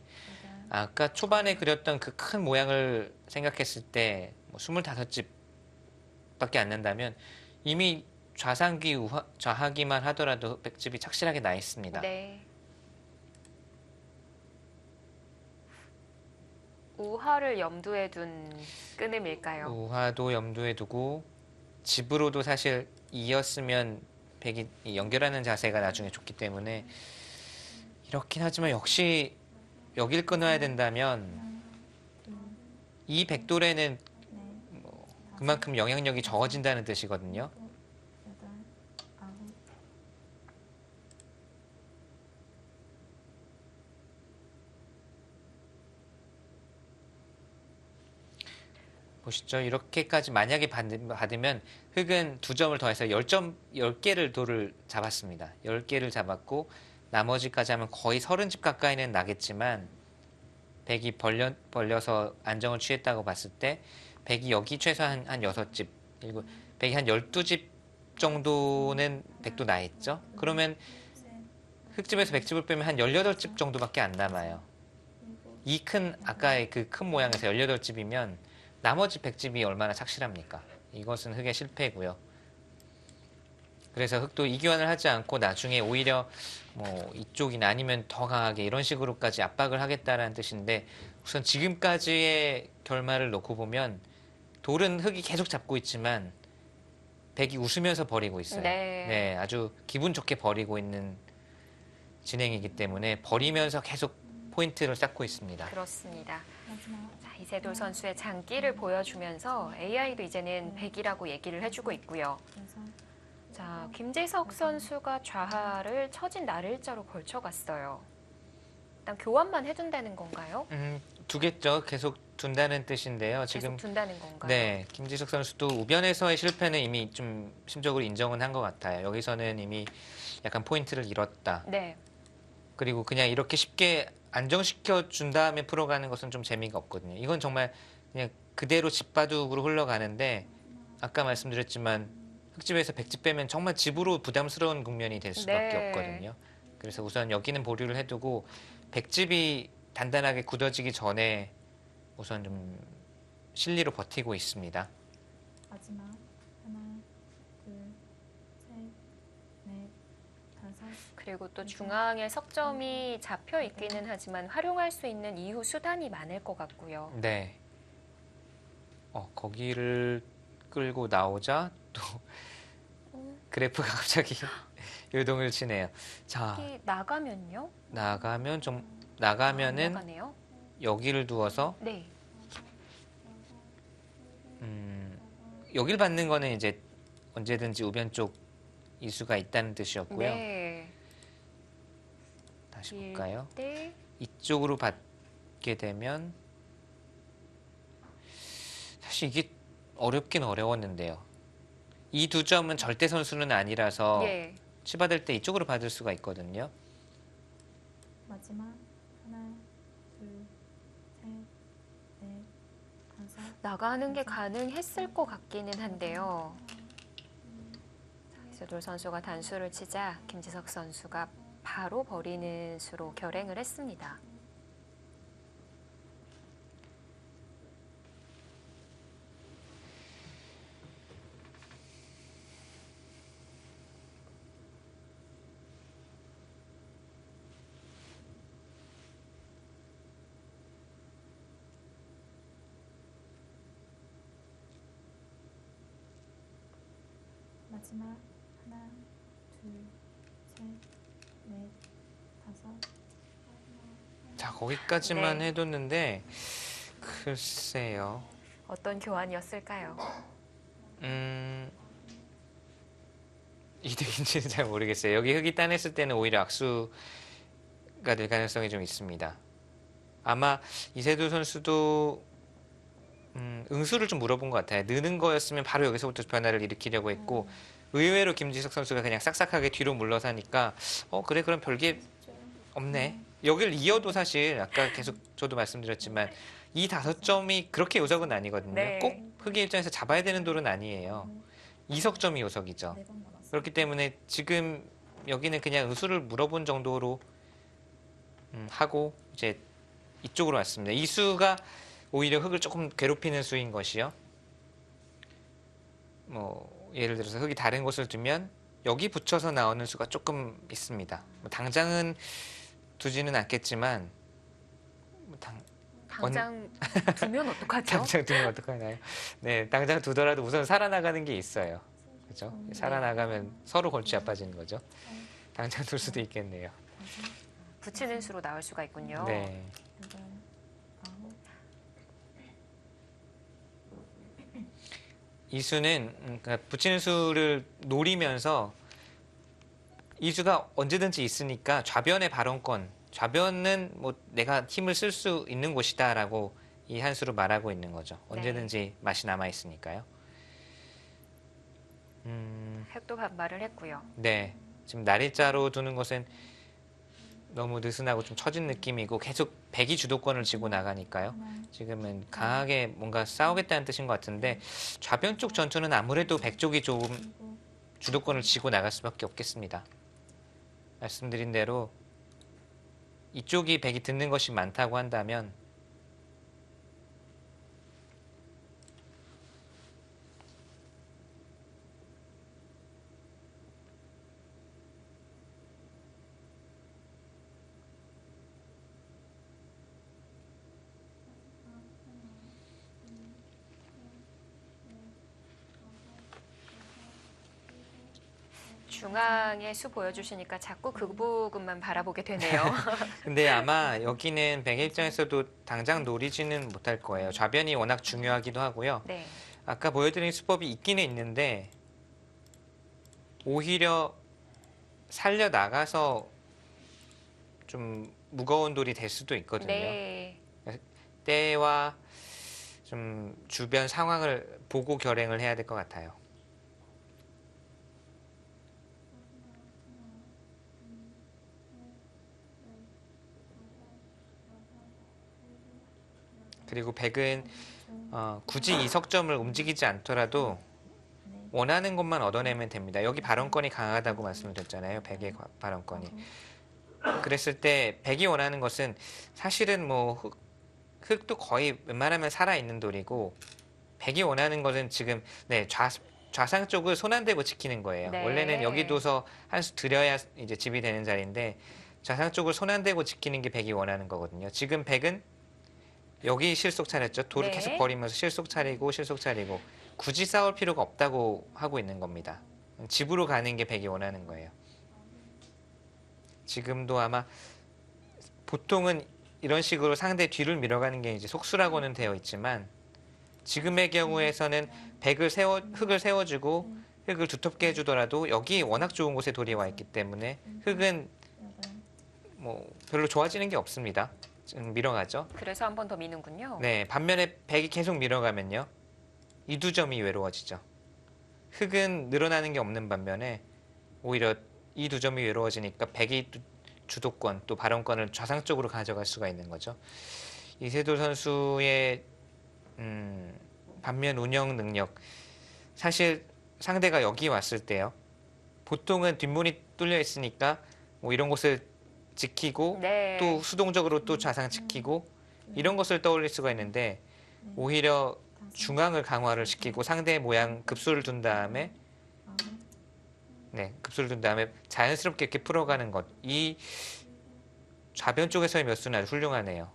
여덟, 아까 초반에 그렸던 그 큰 모양을 생각했을 때 뭐 25집밖에 안 난다면 이미 좌상기 좌하기만 하더라도 백집이 착실하게 나 있습니다. 네. 우하를 염두에 둔 끊음일까요? 우하도 염두에 두고 집으로도 사실 이었으면 백이 연결하는 자세가 나중에 좋기 때문에 이렇긴 하지만 역시 여길 끊어야 된다면 이 백돌에는 넷, 그만큼 영향력이 적어진다는 뜻이거든요. 여덟, 아홉, 보시죠. 이렇게까지 만약에 받으면 흑은 2점을 더해서 10개를 돌을 잡았습니다. 10개를 잡았고 나머지까지 하면 거의 30집 가까이는 나겠지만 백이 벌려서 안정을 취했다고 봤을 때 백이 여기 최소한 한 6집, 그리고 백이 한 12집 정도는 백도 나 있죠. 그러면 셋, 흑집에서 백집을 빼면 한 18집 정도밖에 안 남아요. 일곱, 이 큰 아까의 그 큰 모양에서 18집이면 나머지 100집이 얼마나 착실합니까? 이것은 흑의 실패고요. 그래서 흑도 이교환을 하지 않고 나중에 오히려 뭐 이쪽이나 아니면 더 강하게 이런 식으로까지 압박을 하겠다라는 뜻인데 우선 지금까지의 결말을 놓고 보면 돌은 흑이 계속 잡고 있지만 백이 웃으면서 버리고 있어요. 네. 아주 기분 좋게 버리고 있는 진행이기 때문에 버리면서 계속 포인트를 쌓고 있습니다. 그렇습니다. 마지막, 자, 이세돌 선수의 장기를 보여주면서 AI도 이제는 100이라고 얘기를 해주고 있고요. 여섯, 자, 김재석 선수가 좌하를 처진 날일자로 걸쳐갔어요. 일단 교환만 해둔다는 건가요? 두 개죠. 계속 둔다는 뜻인데요. 계속 지금 둔다는 건가요? 네, 김지석 선수도 우변에서의 실패는 이미 좀 심적으로 인정은 한 것 같아요. 여기서는 이미 약간 포인트를 잃었다. 네. 그리고 그냥 이렇게 쉽게 안정시켜 준 다음에 풀어가는 것은 좀 재미가 없거든요. 이건 정말 그냥 그대로 집바둑으로 흘러가는데 아까 말씀드렸지만 흑집에서 백집 빼면 정말 집으로 부담스러운 국면이 될 수밖에 네. 없거든요. 그래서 우선 여기는 보류를 해두고 백집이 단단하게 굳어지기 전에 우선 좀 실리로 버티고 있습니다. 마지막, 하나, 둘, 셋, 넷, 다섯, 그리고 또 중앙에 석점이 잡혀 있기는 하지만 활용할 수 있는 이후 수단이 많을 것 같고요. 네. 거기를 끌고 나오자 또 그래프가 갑자기 요동을 치네요. 자, 여기 나가면요? 나가면은 나가네요. 여기를 두어서 네. 여길 받는 거는 이제 언제든지 우변 쪽 이수가 있다는 뜻이었고요. 네. 다시 볼까요? 네. 이쪽으로 받게 되면 사실 이게 어렵긴 어려웠는데요. 이 2점은 절대 선수는 아니라서 예. 치받을 때 이쪽으로 받을 수가 있거든요. 마지막, 하나, 둘, 셋, 넷, 다섯, 나가는 게 가능했을 것 같기는 한데요. 이세돌 선수가 단수를 치자 김지석 선수가 바로 버리는 수로 결행을 했습니다. 마지막 하나, 둘, 셋, 넷, 다섯. 자, 거기까지만 네. 해뒀는데 글쎄요. 어떤 교환이었을까요? 이득인지는 잘 모르겠어요. 여기 흙이 따냈을 때는 오히려 악수가 될 가능성이 좀 있습니다. 아마 이세돌 선수도 응수를 좀 물어본 것 같아요. 느는 거였으면 바로 여기서부터 변화를 일으키려고 했고 의외로 김지석 선수가 그냥 싹싹하게 뒤로 물러서니까 그래 그럼 별게 없네. 여길 이어도 사실 아까 계속 저도 말씀드렸지만 이 5점이 그렇게 요석은 아니거든요. 네. 꼭 흑의 입장에서 잡아야 되는 돌은 아니에요. 2석점이 요석이죠. 네번 남았어. 그렇기 때문에 지금 여기는 그냥 응수를 물어본 정도로 하고 이제 이쪽으로 왔습니다. 이 수가 오히려 흙을 조금 괴롭히는 수인 것이요. 뭐 예를 들어서 흙이 다른 곳을 두면 여기 붙여서 나오는 수가 조금 있습니다. 뭐 당장은 두지는 않겠지만 당장 두면 어떡하죠? 당장 두면 어떡하나요? 네, 당장 두더라도 우선 살아나가는 게 있어요. 그렇죠? 살아나가면 서로 골치 아파지는 거죠. 당장 둘 수도 있겠네요. 붙이는 수로 나올 수가 있군요. 네. 여덟, 아홉. 이 수는 그러니까 붙이는 수를 노리면서 이 수가 언제든지 있으니까 좌변의 발언권, 좌변은 뭐 내가 힘을 쓸 수 있는 곳이다라고 이 한 수로 말하고 있는 거죠. 언제든지 맛이 남아 있으니까요. 획도 반발을 했고요. 네, 지금 날일자로 두는 것은 너무 느슨하고 좀 처진 느낌이고 계속 백이 주도권을 쥐고 나가니까요. 지금은 강하게 뭔가 싸우겠다는 뜻인 것 같은데 좌변 쪽 전투는 아무래도 백 쪽이 조금 일곱, 주도권을 쥐고 나갈 수밖에 없겠습니다. 말씀드린 대로 이쪽이 백이 듣는 것이 많다고 한다면 중앙의 수 보여주시니까 자꾸 그 부분만 바라보게 되네요. 근데 아마 여기는 백의 입장에서도 당장 노리지는 못할 거예요. 좌변이 워낙 중요하기도 하고요. 네. 아까 보여드린 수법이 있기는 있는데 오히려 살려 나가서 좀 무거운 돌이 될 수도 있거든요. 네. 때와 좀 주변 상황을 보고 결행을 해야 될 것 같아요. 그리고 백은 굳이 이 석점을 움직이지 않더라도 원하는 것만 얻어내면 됩니다. 여기 발언권이 강하다고 말씀을 드렸잖아요. 백의 발언권이. 그랬을 때 백이 원하는 것은 사실은 뭐 흙도 거의 웬만하면 살아있는 돌이고 백이 원하는 것은 지금 네, 좌상 쪽을 손 안 대고 지키는 거예요. 네. 원래는 여기 둬서 한 수 들여야 이제 집이 되는 자리인데 좌상 쪽을 손 안 대고 지키는 게 백이 원하는 거거든요. 지금 백은 여기 실속 차렸죠. 돌을 네. 계속 버리면서 실속 차리고 실속 차리고 굳이 싸울 필요가 없다고 하고 있는 겁니다. 집으로 가는 게 백이 원하는 거예요. 지금도 아마 보통은 이런 식으로 상대 뒤를 밀어가는 게 이제 속수라고는 되어 있지만 지금의 경우에서는 흙을 세워주고 흙을 두텁게 해주더라도 여기 워낙 좋은 곳에 돌이 와 있기 때문에 흙은 여덟, 뭐 별로 좋아지는 게 없습니다. 지금 밀어가죠. 그래서 한 번 더 미는군요. 네, 반면에 백이 계속 밀어가면요. 이 두 점이 외로워지죠. 흙은 늘어나는 게 없는 반면에 오히려 이 두 점이 외로워지니까 백이 주도권 또 발언권을 좌상 쪽으로 가져갈 수가 있는 거죠. 이세돌 선수의 반면 운영 능력 사실 상대가 여기 왔을 때요. 보통은 뒷문이 뚫려 있으니까 뭐 이런 곳을 지키고 네. 또 수동적으로 또 좌상 지키고 이런 것을 떠올릴 수가 있는데 오히려 중앙을 강화를 시키고 상대의 모양 급소를 둔 다음에 아홉, 네, 급소를 둔 다음에 자연스럽게 이렇게 풀어가는 것. 이 좌변 쪽에서의 몇 수는 아주 훌륭하네요.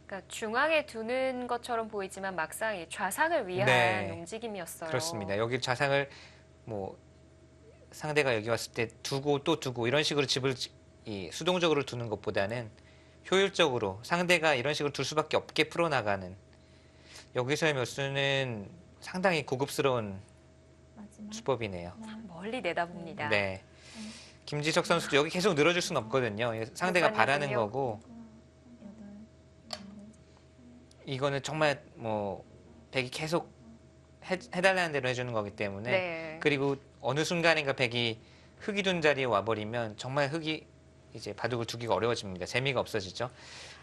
그러니까 중앙에 두는 것처럼 보이지만 막상 이 좌상을 위한 네. 움직임이었어요. 그렇습니다. 여기 좌상을 뭐 상대가 여기 왔을 때 두고 또 두고 이런 식으로 집을 수동적으로 두는 것보다는 효율적으로 상대가 이런 식으로 둘 수밖에 없게 풀어나가는, 여기서의 몇 수는 상당히 고급스러운 마지막 수법이네요. 하나, 멀리 내다봅니다. 네. 김지석 선수도 여기 계속 늘어줄 수는 없거든요. 상대가 못 바라는 받는군요. 거고, 여덟, 아홉, 이거는 정말 뭐 백이 계속 해달라는 대로 해주는 거기 때문에, 네. 그리고 어느 순간인가 백이 흙이 둔 자리에 와버리면 정말 흙이 이제 바둑을 두기가 어려워집니다. 재미가 없어지죠.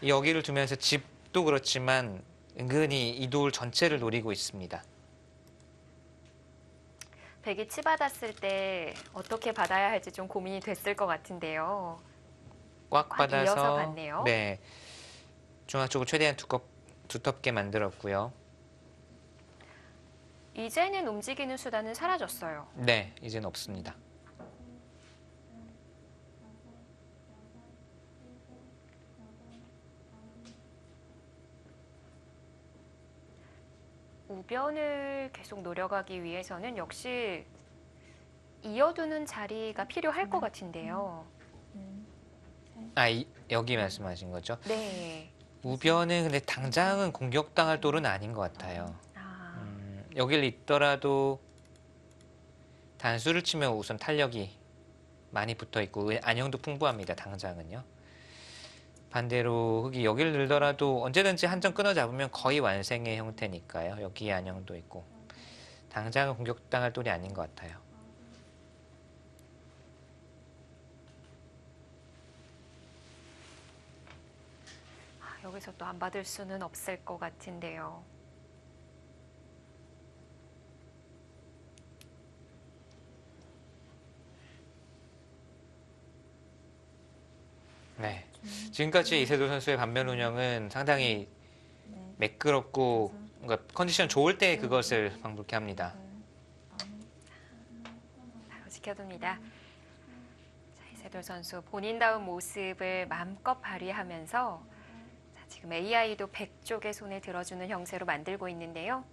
이 여기를 두면서 집도 그렇지만 은근히 이 돌 전체를 노리고 있습니다. 백이 치받았을 때 어떻게 받아야 할지 좀 고민이 됐을 것 같은데요. 꽉 꽉 이어서 받아서, 갔네요. 네, 중앙 쪽을 최대한 두텁게 만들었고요. 이제는 움직이는 수단은 사라졌어요. 네, 이제는 없습니다. 우변을 계속 노려가기 위해서는 역시 이어두는 자리가 필요할 것 같은데요. 둘, 셋, 여기 말씀하신 거죠? 네. 우변은 근데 당장은 공격당할 돌은 아닌 것 같아요. 아, 여길 있더라도 단수를 치면 우선 탄력이 많이 붙어 있고 안형도 풍부합니다. 당장은요. 반대로 흙이 여기를 늘더라도 언제든지 한 점 끊어 잡으면 거의 완성의 형태니까요. 여기에 안형도 있고 당장은 공격당할 돌이 아닌 것 같아요. 여기서 또 안 받을 수는 없을 것 같은데요. 네. 지금까지 이세돌 선수의 반면 운영은 상당히 넷, 매끄럽고 뭔가 컨디션 좋을 때 그것을 방불케 합니다. 여덟, 아홉, 바로 지켜둡니다. 자, 이세돌 선수 본인다운 모습을 마음껏 발휘하면서 자, 지금 AI도 백 쪽에 손을 들어주는 형세로 만들고 있는데요.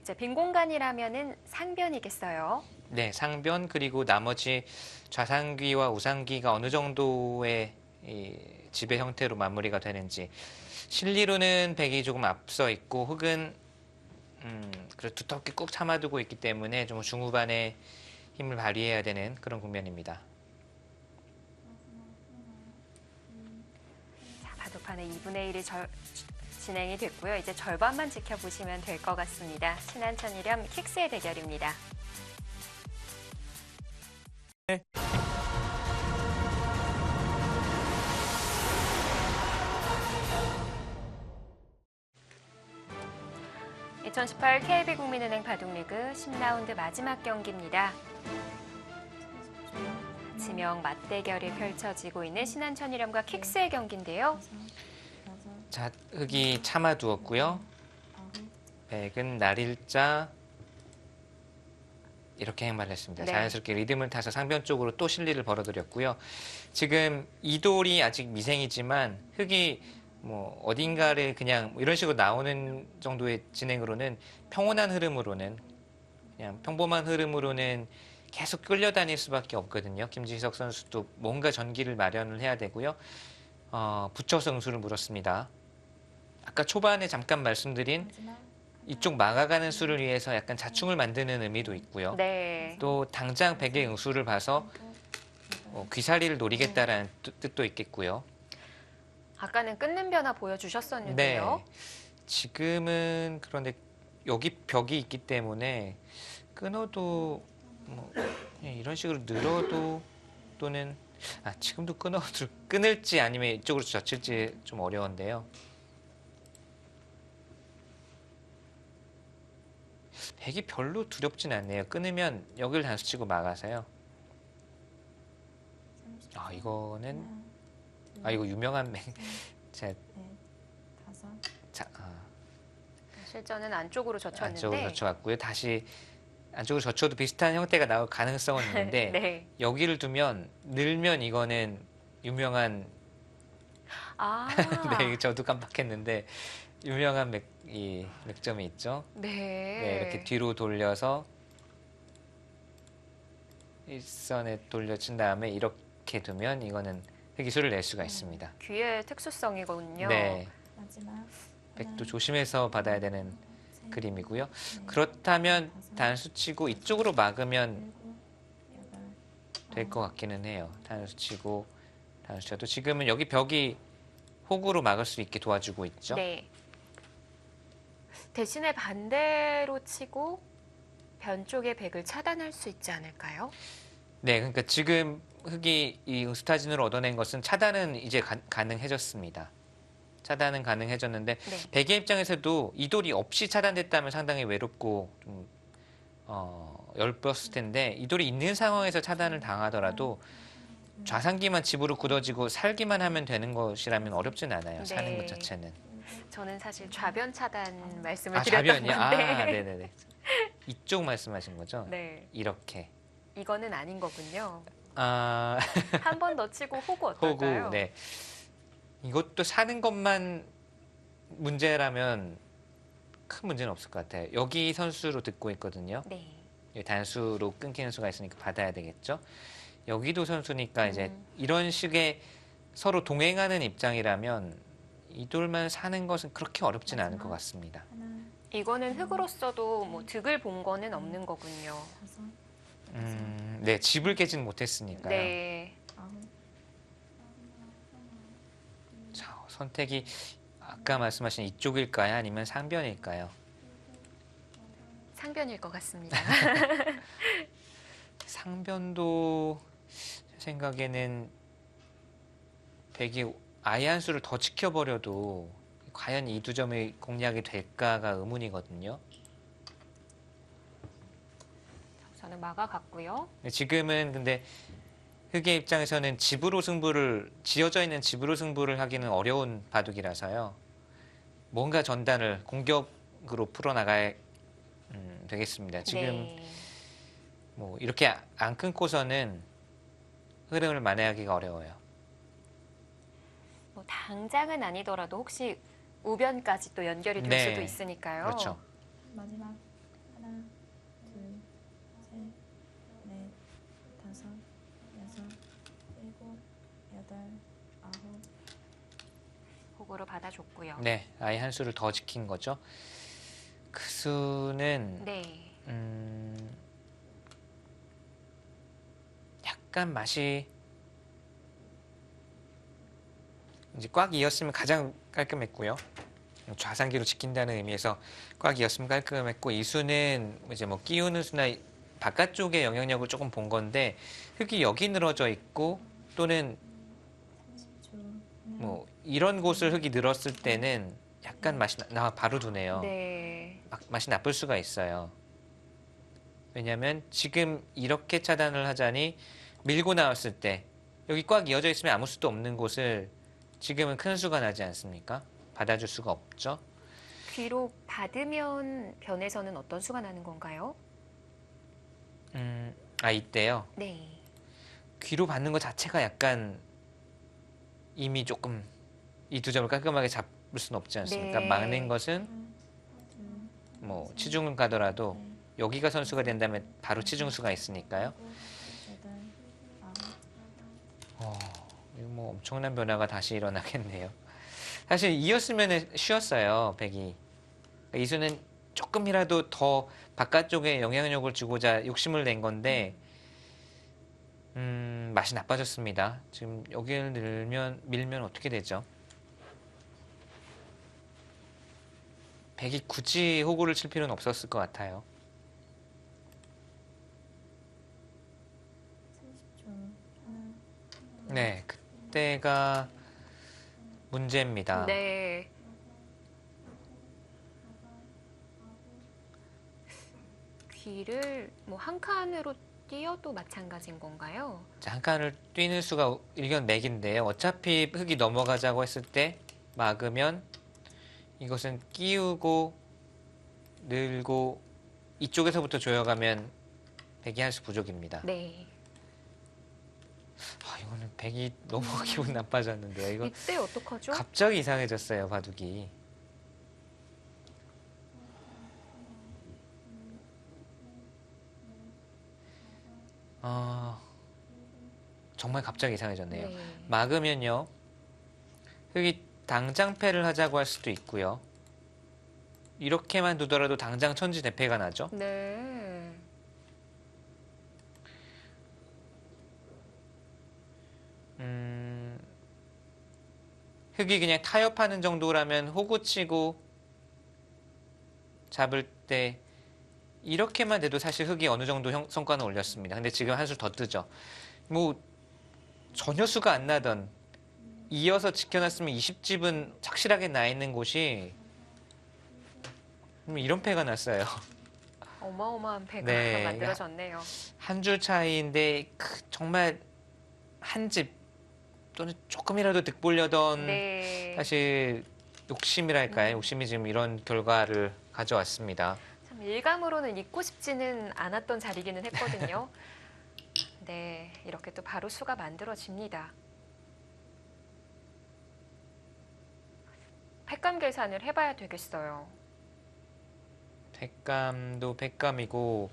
이제 빈 공간이라면은 상변이겠어요. 네, 상변 그리고 나머지 좌상귀와 우상귀가 어느 정도의 이 지배 형태로 마무리가 되는지, 실리로는 백이 조금 앞서 있고 흙은 그래 두텁게 꾹 참아두고 있기 때문에 좀 중후반에 힘을 발휘해야 되는 그런 국면입니다. 자, 바둑판의 2분의 1이 진행이 됐고요. 이제 절반만 지켜보시면 될 것 같습니다. 신한천이렴 킥스의 대결입니다. 네. 2018 KB국민은행 바둑리그 10라운드 마지막 경기입니다. 지명 맞대결이 펼쳐지고 있는 신한천이렴과 킥스의 경기인데요. 여섯, 자, 흙이 참아두었고요. 아홉, 백은 날일자 이렇게 행발을 했습니다. 네. 자연스럽게 리듬을 타서 상변 쪽으로 또 실리를 벌어들였고요. 지금 이 돌이 아직 미생이지만 흙이 뭐 어딘가를 그냥 뭐 이런 식으로 나오는 정도의 진행으로는 평온한 흐름으로는 그냥 평범한 흐름으로는 계속 끌려다닐 수밖에 없거든요. 김지석 선수도 뭔가 전기를 마련을 해야 되고요. 붙여서 응수를 물었습니다. 아까 초반에 잠깐 말씀드린 마지막 이쪽 막아가는 수를 위해서 약간 자충을 만드는 의미도 있고요. 네. 또 당장 백의 응수를 봐서 귀살이를 노리겠다라는 뜻도 있겠고요. 아까는 끊는 변화 보여주셨었는데요. 네. 지금은 그런데 여기 벽이 있기 때문에 끊어도 뭐 이런 식으로 늘어도 또는 지금도 끊을지 아니면 이쪽으로 젖힐지 좀 어려운데요. 백이 별로 두렵진 않네요. 끊으면 여기를 단수치고 막아서요. 이거는 이거 유명한 자, 넷, 다섯, 자, 실전은 안쪽으로 젖혔는데 안쪽으로 젖혀왔고요. 다시 안쪽으로 젖혀도 비슷한 형태가 나올 가능성은 있는데 네. 여기를 두면 늘면 이거는 유명한 아, 네, 저도 깜빡했는데 유명한 이 맥점이 있죠. 네. 네, 이렇게 뒤로 돌려서 일선에 돌려친 다음에 이렇게 두면 이거는 흑이 수를 낼 수가 있습니다. 귀의 특수성이거든요. 네, 마지막 백도 조심해서 받아야 되는 셋, 그림이고요. 넷, 그렇다면 다섯, 단수 치고 이쪽으로 막으면 일곱, 여덟, 될 것 아홉, 같기는 해요. 단수 치고 단수 쳐도 지금은 여기 벽이 호구로 막을 수 있게 도와주고 있죠. 네. 대신에 반대로 치고 변 쪽의 백을 차단할 수 있지 않을까요? 네, 그러니까 지금 흑이 이 스타진으로 얻어낸 것은 차단은 이제 가능해졌습니다. 차단은 가능해졌는데 네. 백의 입장에서도 이 돌이 없이 차단됐다면 상당히 외롭고 좀 열뻤을 텐데 이 돌이 있는 상황에서 차단을 당하더라도 좌상기만 집으로 굳어지고 살기만 하면 되는 것이라면 어렵진 않아요. 네. 사는 것 자체는. 저는 사실 좌변 차단 말씀을 아, 드렸던 좌변이요? 건데. 아, 네네네. 이쪽 말씀하신 거죠? 네. 이렇게. 이거는 아닌 거군요. 아, 한 번 더 치고 호구 호구. 어떨까요? 네. 이것도 사는 것만 문제라면 큰 문제는 없을 것 같아요. 여기 선수로 듣고 있거든요. 네. 여기 단수로 끊기는 수가 있으니까 받아야 되겠죠. 여기도 선수니까 이제 음. 이런 식의 서로 동행하는 입장이라면 이 돌만 사는 것은 그렇게 어렵진 않을 것 같습니다. 하나, 이거는 흑으로서도 뭐 득을 본 거는 없는 거군요. 다섯, 네, 집을 깨진 못했으니까요. 네. 아홉, 자, 선택이 아까 말씀하신 이쪽일까요? 아니면 상변일까요? 상변일 것 같습니다. 상변도 제 생각에는 백이 아예 한 수를 더 지켜버려도 과연 이 두 점이 공략이 될까가 의문이거든요. 저는 막아갔고요. 지금은 근데 흑의 입장에서는 집으로 승부를 지어져 있는 집으로 승부를 하기는 어려운 바둑이라서요. 뭔가 전단을 공격으로 풀어나가야 되겠습니다. 지금 네. 뭐 이렇게 안 끊고서는 흐름을 만회하기가 어려워요. 뭐 당장은 아니더라도 혹시 우변까지 또 연결이 될 네. 수도 있으니까요. 그렇죠. 마지막 하나, 둘, 셋, 넷, 다섯, 여섯, 일곱, 여덟, 아홉, 호구로 받아줬고요. 네, 아예 한 수를 더 지킨 거죠. 그 수는 네. 약간 맛이 이제 꽉 이었으면 가장 깔끔했고요. 좌상기로 지킨다는 의미에서 꽉 이었으면 깔끔했고 이 수는 이제 뭐 끼우는 수나 바깥쪽의 영향력을 조금 본 건데 흙이 여기 늘어져 있고 또는 30초. 뭐 이런 곳을 흙이 늘었을 때는 약간 맛이 바로 두네요. 네. 맛이 나쁠 수가 있어요. 왜냐하면 지금 이렇게 차단을 하자니 밀고 나왔을 때 여기 꽉 이어져 있으면 아무 수도 없는 곳을 지금은 큰 수가 나지 않습니까? 받아줄 수가 없죠. 귀로 받으면 변에서는 어떤 수가 나는 건가요? 이때요. 네. 귀로 받는 것 자체가 약간 이미 조금 이 두 점을 깔끔하게 잡을 수는 없지 않습니까? 네. 막는 것은 하나, 둘, 뭐 치중을 가더라도 넷, 여기가 선수가 된다면 바로 치중수가 있으니까요. 일곱, 여덟, 아홉, 이거 뭐 엄청난 변화가 다시 일어나겠네요. 사실 이었으면 쉬웠어요, 백이. 그러니까 이수는 조금이라도 더 바깥쪽에 영향력을 주고자 욕심을 낸 건데 맛이 나빠졌습니다. 지금 여기를 밀면 어떻게 되죠? 백이 굳이 호구를 칠 필요는 없었을 것 같아요. 30초. 하나, 네, 그때가 문제입니다. 네. 귀를 뭐 한 칸으로 띄어도 마찬가지인 건가요? 자, 한 칸을 뛰는 수가 일견 맥인데요. 어차피 흙이 넘어가자고 했을 때 막으면 이것은 끼우고 늘고 이쪽에서부터 조여가면 백이 한 수 부족입니다. 네. 이거는 백이 너무 기분 나빠졌는데요. 이거 이때 어떡하죠? 갑자기 이상해졌어요, 바둑이. 정말 갑자기 이상해졌네요. 네. 막으면요. 흑이 당장 패를 하자고 할 수도 있고요. 이렇게만 두더라도 당장 천지대패가 나죠. 네. 흑이 그냥 타협하는 정도라면 호구치고 잡을 때 이렇게만 돼도 사실 흑이 어느 정도 성과는 올렸습니다. 근데 지금 한 수 더 뜨죠. 뭐 전혀 수가 안 나던 이어서 지켜놨으면 20집은 확실하게 나 있는 곳이 이런 패가 났어요. 어마어마한 배가 네. 만들어졌네요. 한 줄 차이인데 정말 한 집 또는 조금이라도 득보려던 네. 사실 욕심이랄까요? 욕심이 지금 이런 결과를 가져왔습니다. 참 일감으로는 잊고 싶지는 않았던 자리기는 했거든요. 네, 이렇게 또 바로 수가 만들어집니다. 패감 계산을 해봐야 되겠어요. 패감도 패감이고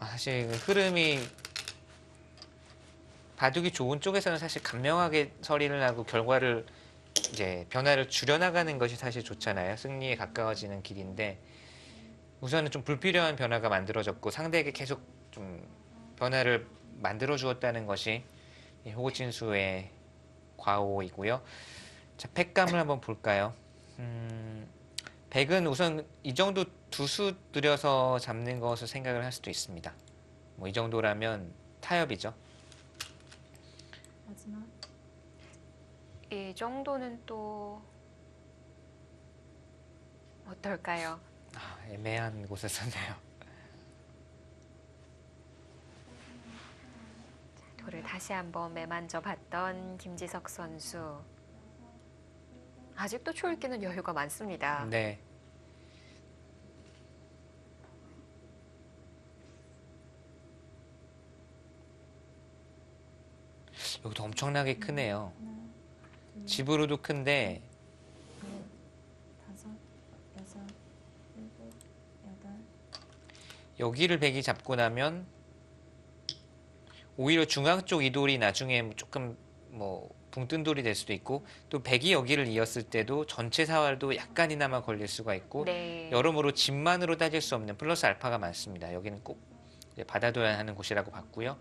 사실 흐름이 바둑이 좋은 쪽에서는 사실 간명하게 처리를 하고 결과를 이제 변화를 줄여나가는 것이 사실 좋잖아요. 승리에 가까워지는 길인데 우선은 좀 불필요한 변화가 만들어졌고 상대에게 계속 좀 변화를 만들어 주었다는 것이 이 호구친수의 과오이고요. 자, 패감을 한번 볼까요? 백은 우선 이 정도 두 수 들여서 잡는 것을 생각을 할 수도 있습니다. 뭐 이 정도라면 타협이죠. 마지막 이 정도는 또 어떨까요? 애매한 곳에 섰네요. 돌을 다시 한번 매만져 봤던 김지석 선수. 아직도 초읽기는 여유가 많습니다. 네. 여기도 엄청나게 크네요. 하나, 둘, 집으로도 큰데 넷, 다섯, 여섯, 일곱, 여덟. 여기를 백이 잡고 나면 오히려 중앙 쪽 이 돌이 나중에 조금 뭐 붕뜬 돌이 될 수도 있고 또 백이 여기를 이었을 때도 전체 사활도 약간이나마 걸릴 수가 있고 네. 여러모로 집만으로 따질 수 없는 플러스 알파가 많습니다. 여기는 꼭 이제 받아둬야 하는 곳이라고 봤고요.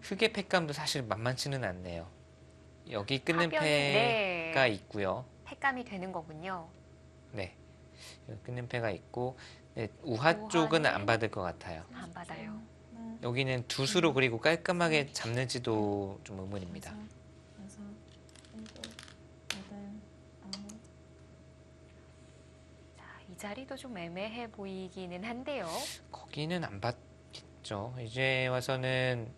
흑의 패감도 사실 만만치는 않네요. 여기 끊는 하변이- 패가 네. 있고요. 패감이 되는 거군요. 네, 여기 끊는 패가 있고 네, 우하 쪽은 우하는- 안 받을 것 같아요. 안 받아요. 하나, 여기는 두 수로 그리고 깔끔하게 잡는지도 좀 의문입니다. 다섯, 여섯, 일곱, 여덟, 아홉. 자, 이 자리도 좀 애매해 보이기는 한데요. 거기는 안 받겠죠. 이제 와서는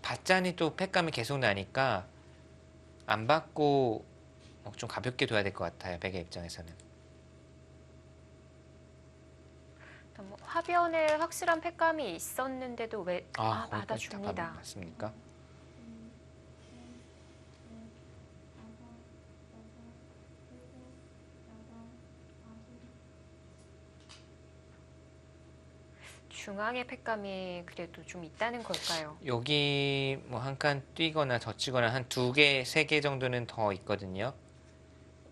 받자니 또 패감이 계속 나니까 안 받고 좀 가볍게 둬야 될 것 같아요. 백의 입장에서는. 일단 뭐 화변에 확실한 패감이 있었는데도 왜 거기까지 다 받아줍니다. 맞습니까? 중앙의 패감이 그래도 좀 있다는 걸까요? 여기 뭐 한 칸 뛰거나 젖히거나 한 두 개, 세 개 정도는 더 있거든요.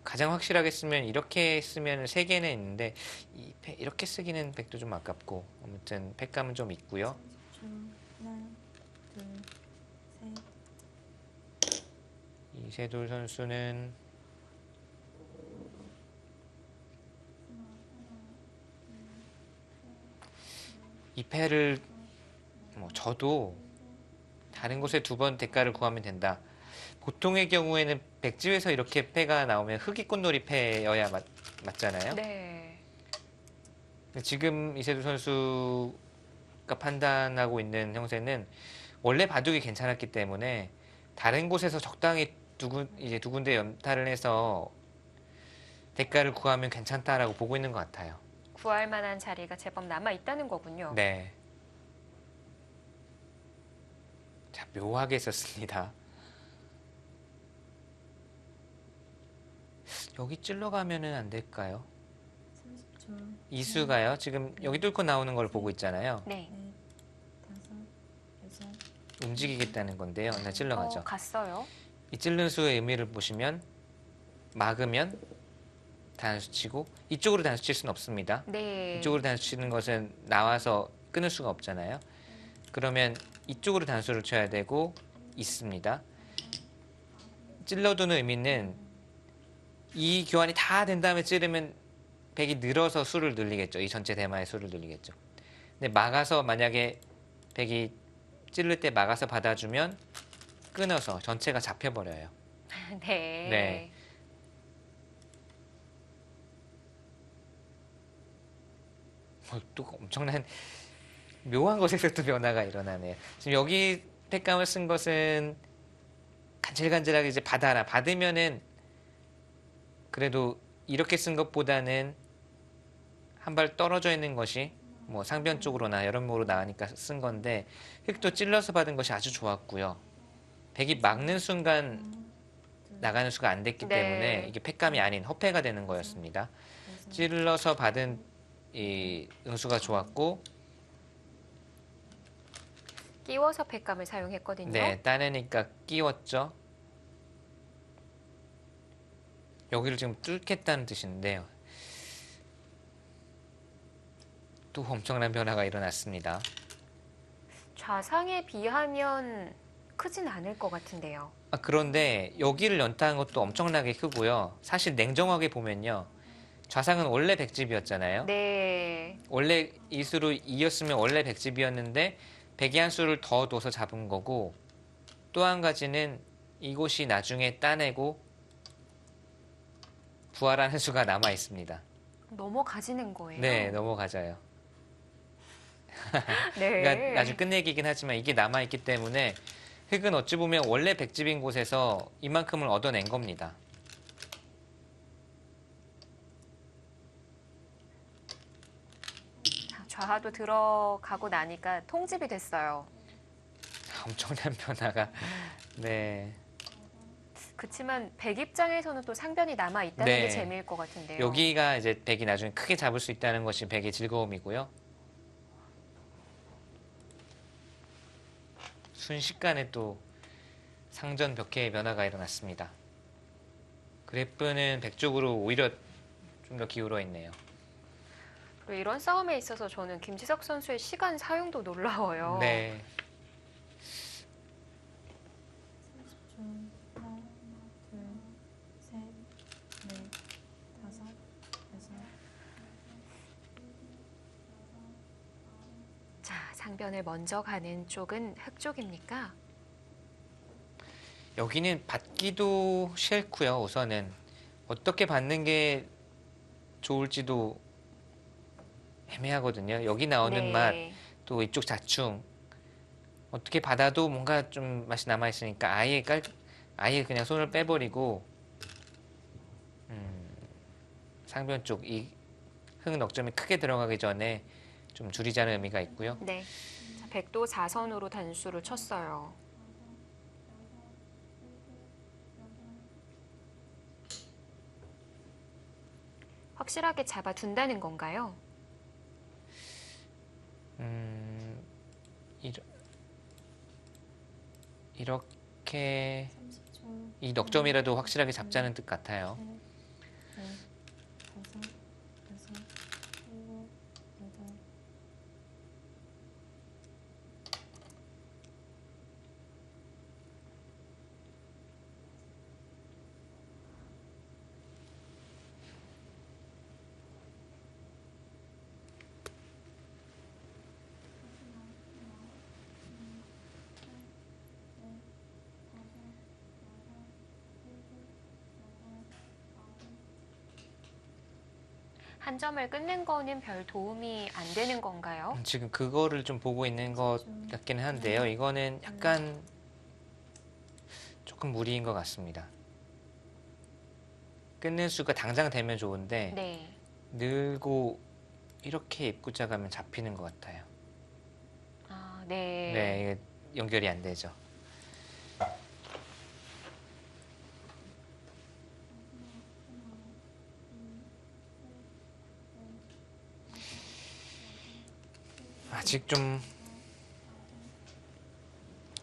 가장 확실하게 쓰면 이렇게 쓰면 세 개는 있는데 이렇게 쓰기는 백도 좀 아깝고 아무튼 패감은 좀 있고요. 30초. 하나, 둘, 셋. 이세돌 선수는 이 패를 뭐 저도 다른 곳에 두 번 대가를 구하면 된다. 보통의 경우에는 백집에서 이렇게 패가 나오면 흑이 꽃놀이 패여야 맞잖아요. 네. 근데 지금 이세돌 선수가 판단하고 있는 형세는 원래 바둑이 괜찮았기 때문에 다른 곳에서 적당히 이제 두 군데 연타를 해서 대가를 구하면 괜찮다라고 보고 있는 것 같아요. 구할 만한 자리가 제법 남아 있다는 거군요. 네. 자, 묘하게 썼습니다. 여기 찔러가면은 안 될까요? 30초. 이수가요. 지금 여기 뚫고 나오는 걸 보고 있잖아요. 네. 넷, 다섯, 여섯, 움직이겠다는 건데요. 나 찔러가죠. 갔어요. 이 찔른 수의 의미를 보시면 막으면 단수 치고 이쪽으로 단수 칠 수는 없습니다. 네. 이쪽으로 단수 치는 것은 나와서 끊을 수가 없잖아요. 그러면 이쪽으로 단수를 쳐야 되고 있습니다. 찔러두는 의미는 이 교환이 다 된 다음에 찌르면 백이 늘어서 수를 늘리겠죠. 이 전체 대마의 수를 늘리겠죠. 근데 막아서 만약에 백이 찌를 때 막아서 받아주면 끊어서 전체가 잡혀버려요. 네. 네. 또 엄청난 묘한 것에서 또 변화가 일어나네요. 지금 여기 팩감을 쓴 것은 간질간질하게 이제 받아라. 받으면은 그래도 이렇게 쓴 것보다는 한 발 떨어져 있는 것이 뭐 상변 쪽으로나 여러모로 나가니까 쓴 건데 흙도 찔러서 받은 것이 아주 좋았고요. 백이 막는 순간 나가는 수가 안 됐기 네. 때문에 이게 팩감이 아닌 허패가 되는 거였습니다. 찔러서 받은 이 응수가 좋았고 끼워서 팩감을 사용했거든요. 네, 따내니까 끼웠죠. 여기를 지금 뚫겠다는 뜻인데요. 또 엄청난 변화가 일어났습니다. 좌상에 비하면 크진 않을 것 같은데요. 그런데 여기를 연타한 것도 엄청나게 크고요. 사실 냉정하게 보면요. 좌상은 원래 백집이었잖아요. 네. 원래 이 수로 2였으면 원래 백집이었는데 백이 한 수를 더 둬서 잡은 거고 또 한 가지는 이곳이 나중에 따내고 부활하는 수가 남아 있습니다. 넘어가지는 거예요. 네, 넘어가져요. 네. 그러니까 나중에 끝내기긴 하지만 이게 남아 있기 때문에 흙은 어찌 보면 원래 백집인 곳에서 이만큼을 얻어낸 겁니다. 좌하도 들어가고 나니까 통집이 됐어요. 엄청난 변화가. 네. 그렇지만 백 입장에서는 또 상변이 남아 있다는 네. 게 재미일 것 같은데요. 여기가 이제 백이 나중에 크게 잡을 수 있다는 것이 백의 즐거움이고요. 순식간에 또 상전 벽해의 변화가 일어났습니다. 그래프는 백 쪽으로 오히려 좀 더 기울어 있네요. 그리고 이런 싸움에 있어서 저는 김지석 선수의 시간 사용도 놀라워요. 네. 30초. 하나, 둘, 셋, 넷, 다섯, 여섯. 자, 상변을 먼저 가는 쪽은 흙 쪽입니까? 여기는 받기도 싫고요. 우선은 어떻게 받는 게 좋을지도 애매하거든요. 여기 나오는 네. 맛, 또 이쪽 자충 어떻게 받아도 뭔가 좀 맛이 남아 있으니까 아예 그냥 손을 빼버리고 상변 쪽 이 흙 넉점이 크게 들어가기 전에 좀 줄이자는 의미가 있고요. 네. 자, 백도 4선으로 단수를 쳤어요. 확실하게 잡아둔다는 건가요? 이렇게 30초. 이 넉점이라도 확실하게 잡자는 뜻 같아요. 셋, 넷, 다섯, 여섯, 일곱, 여덟. 한 점을 끊는 거는 별 도움이 안 되는 건가요? 지금 그거를 좀 보고 있는 것 같기는 한데요. 이거는 약간 조금 무리인 것 같습니다. 끊는 수가 당장 되면 좋은데 네. 늘고 이렇게 입구자 가면 잡히는 것 같아요. 아, 네. 네, 이게 연결이 안 되죠. 아직 좀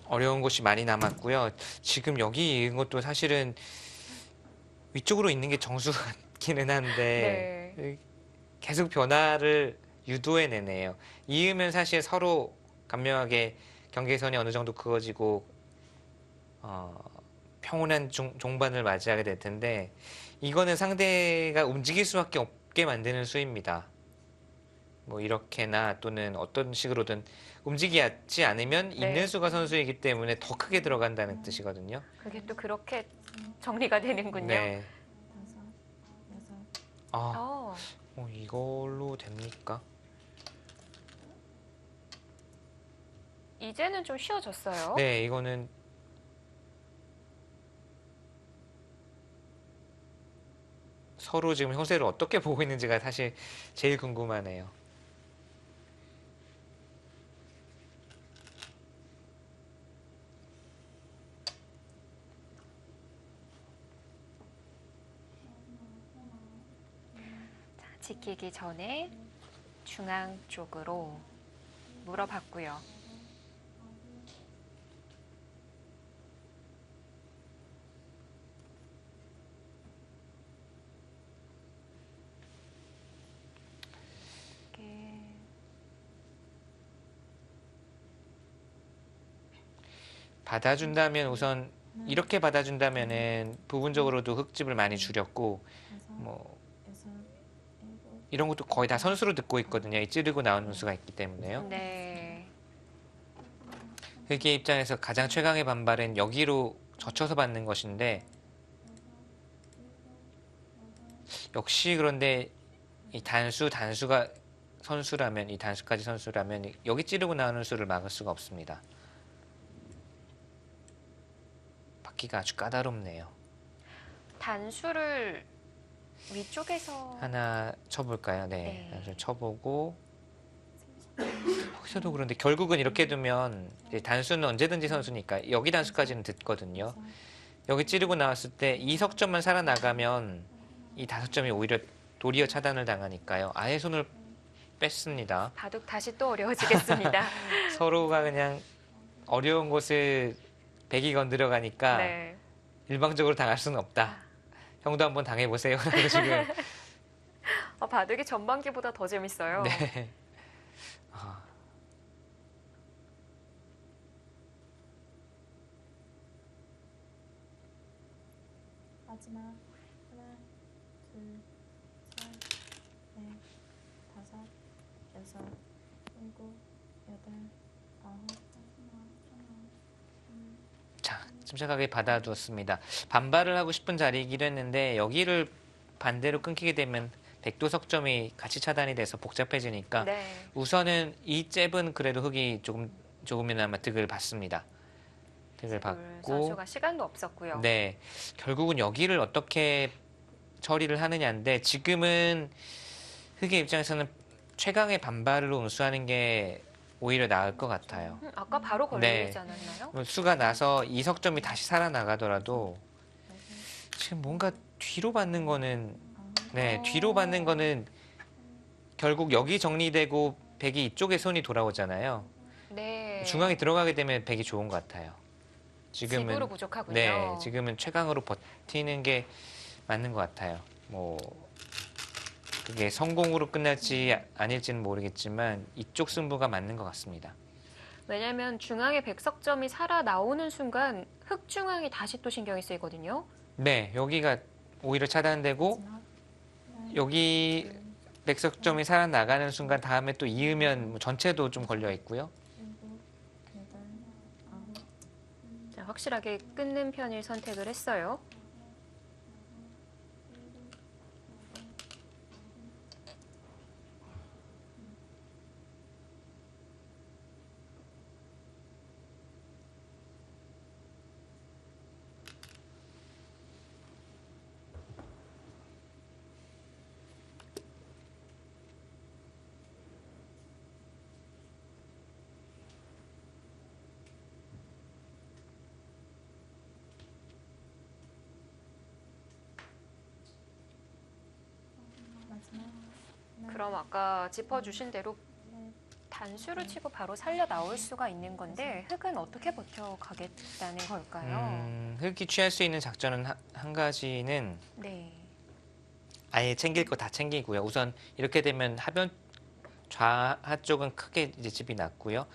어려운 곳이 많이 남았고요. 지금 여기 있는 것도 사실은 위쪽으로 있는 게 정수 같기는 한데 네. 계속 변화를 유도해내네요. 이으면 사실 서로 간명하게 경계선이 어느 정도 그어지고 어, 평온한 종반을 맞이하게 될 텐데 이거는 상대가 움직일 수밖에 없게 만드는 수입니다. 뭐 이렇게나 또는 어떤 식으로든 움직이지 않으면 있는 네. 수가 선수이기 때문에 더 크게 들어간다는 뜻이거든요. 그게 또 그렇게 정리가 되는군요. 네. 5, 6, 아, 어, 이걸로 됩니까? 이제는 좀 쉬워졌어요. 네, 이거는 서로 지금 형세를 어떻게 보고 있는지가 사실 제일 궁금하네요. 자, 지키기 전에 중앙 쪽으로 물어봤고요. 이게 받아준다면 우선 이렇게 받아준다면은 부분적으로도 흙집을 많이 줄였고 5, 뭐 6, 7, 이런 것도 거의 다 선수로 듣고 있거든요. 이 찌르고 나오는 수가 있기 때문에요. 네. 흙의 입장에서 가장 최강의 반발은 여기로 젖혀서 받는 것인데 역시 그런데 이 단수가 선수라면 이 단수까지 선수라면 여기 찌르고 나오는 수를 막을 수가 없습니다. 받기가 아주 까다롭네요. 단수를 위쪽에서 하나 쳐볼까요? 네, 네. 단수 쳐보고 여기서도 그런데 결국은 이렇게 두면 이제 단수는 언제든지 선수니까 여기 단수까지는 듣거든요. 여기 찌르고 나왔을 때 이 석점만 살아나가면 이 5점이 오히려 도리어 차단을 당하니까요. 아예 손을 뺐습니다. 바둑 다시 또 어려워지겠습니다. 서로가 그냥 어려운 곳을 백이 건드려 가니까 네. 일방적으로 당할 수는 없다. 형도 한번 당해보세요. 라고 지금. 바둑이 전반기보다 더 재밌어요. 네. 아, 마지막 하나, 둘, 셋, 넷, 다섯, 여섯, 일곱, 여덟, 아홉, 자, 침착하게 받아두었습니다. 반발을 하고 싶은 자리이기도 했는데 여기를 반대로 끊기게 되면 백도 석점이 같이 차단이 돼서 복잡해지니까 네. 우선은 이 잽은 그래도 흙이 조금이나마 득을 받습니다. 득을 둘 받고 선수가 시간도 없었고요. 네, 결국은 여기를 어떻게 처리를 하느냐인데 지금은 흙의 입장에서는 최강의 반발로 응수하는 게 오히려 나을 것 같아요. 아까 바로 네. 걸리지 않았나요? 뭐 수가 나서 이 석점이 다시 살아나가더라도 지금 뭔가 뒤로 받는 거는 네, 뒤로 받는 거는 결국 여기 정리되고 백이 이쪽에 손이 돌아오잖아요. 네. 중앙에 들어가게 되면 백이 좋은 것 같아요. 집으로 지금은 부족하군요. 네, 지금은 최강으로 버티는 게 맞는 것 같아요. 뭐 그게 성공으로 끝날지 아닐지는 모르겠지만 이쪽 승부가 맞는 것 같습니다. 왜냐하면 중앙에 백석점이 살아 나오는 순간 흑중앙이 다시 또 신경이 쓰이거든요. 네, 여기가 오히려 차단되고 여기 백석점이 살아나가는 순간 다음에 또 이으면 뭐 전체도 좀 걸려 있고요. 일곱, 여덟, 아홉, 자, 확실하게 끊는 편을 선택을 했어요. 마지막 하나, 그럼 아까 짚어주신 대로 넷, 단수를 치고 바로 살려 나올 수가 있는 건데 흑은 어떻게 버텨가겠다는 걸까요? 흑이 취할 수 있는 작전은 한 가지는 네. 아예 챙길 거 다 챙기고요. 우선 이렇게 되면 하변 좌하 쪽은 크게 이제 집이 났고요.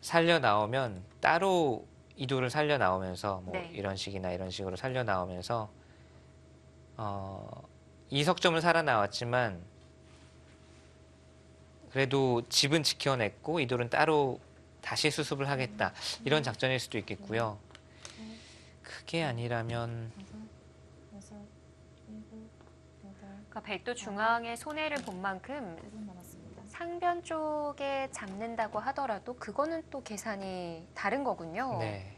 살려 나오면 따로 이도를 살려 나오면서 뭐 네. 이런 식이나 이런 식으로 살려 나오면서 이 석점은 살아나왔지만 그래도 집은 지켜냈고 이돌은 따로 다시 수습을 하겠다. 이런 작전일 수도 있겠고요. 그게 아니라면 다섯, 여섯, 일곱, 여덟, 그러니까 백도 중앙에 손해를 본 만큼 1분 남았습니다. 상변 쪽에 잡는다고 하더라도 그거는 또 계산이 다른 거군요. 네.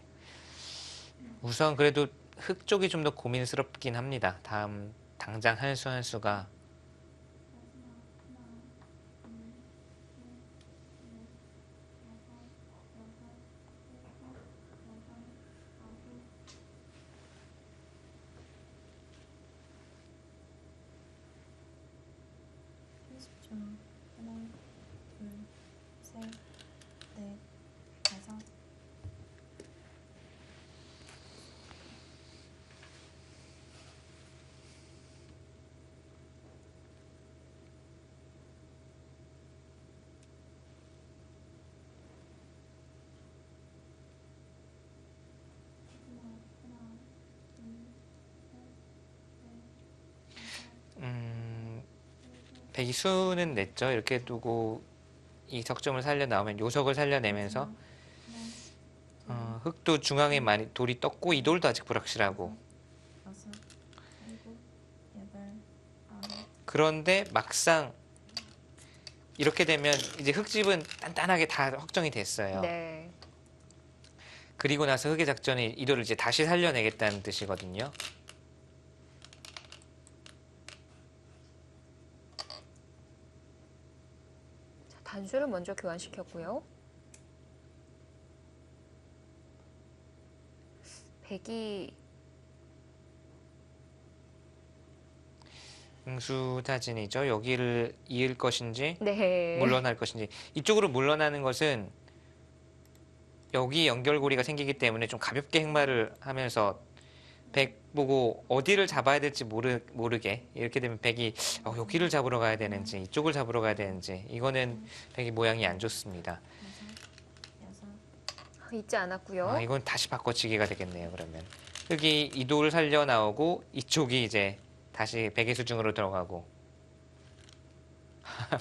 우선 그래도 흑 쪽이 좀 더 고민스럽긴 합니다. 다음 당장 한 수 한 수가 초 하나, 둘, 셋, 넷, 다섯. 백이 수는 냈죠. 이렇게 두고 이 석점을 살려 나오면 요석을 살려내면서 흑도 중앙에 많이 돌이 떴고 이 돌도 아직 불확실하고 여섯, 일곱, 여덟, 아홉. 그런데 막상 이렇게 되면 이제 흑집은 단단하게 다 확정이 됐어요. 네. 그리고 나서 흑의 작전이 이 돌을 이제 다시 살려내겠다는 뜻이거든요. 자, 단수를 먼저 교환시켰고요. 백이 응수타진이죠. 여기를 이을 것인지 네. 물러날 것인지. 이쪽으로 물러나는 것은 여기 연결고리가 생기기 때문에 좀 가볍게 행마를 하면서 백 보고 어디를 잡아야 될지 모르게 이렇게 되면 백이 여기를 잡으러 가야 되는지 이쪽을 잡으러 가야 되는지 이거는 백이 모양이 안 좋습니다. 여섯, 잊지 않았고요. 이건 다시 바꿔치기가 되겠네요. 그러면 흑이 이도를 살려 나오고 이쪽이 이제 다시 백의 수중으로 들어가고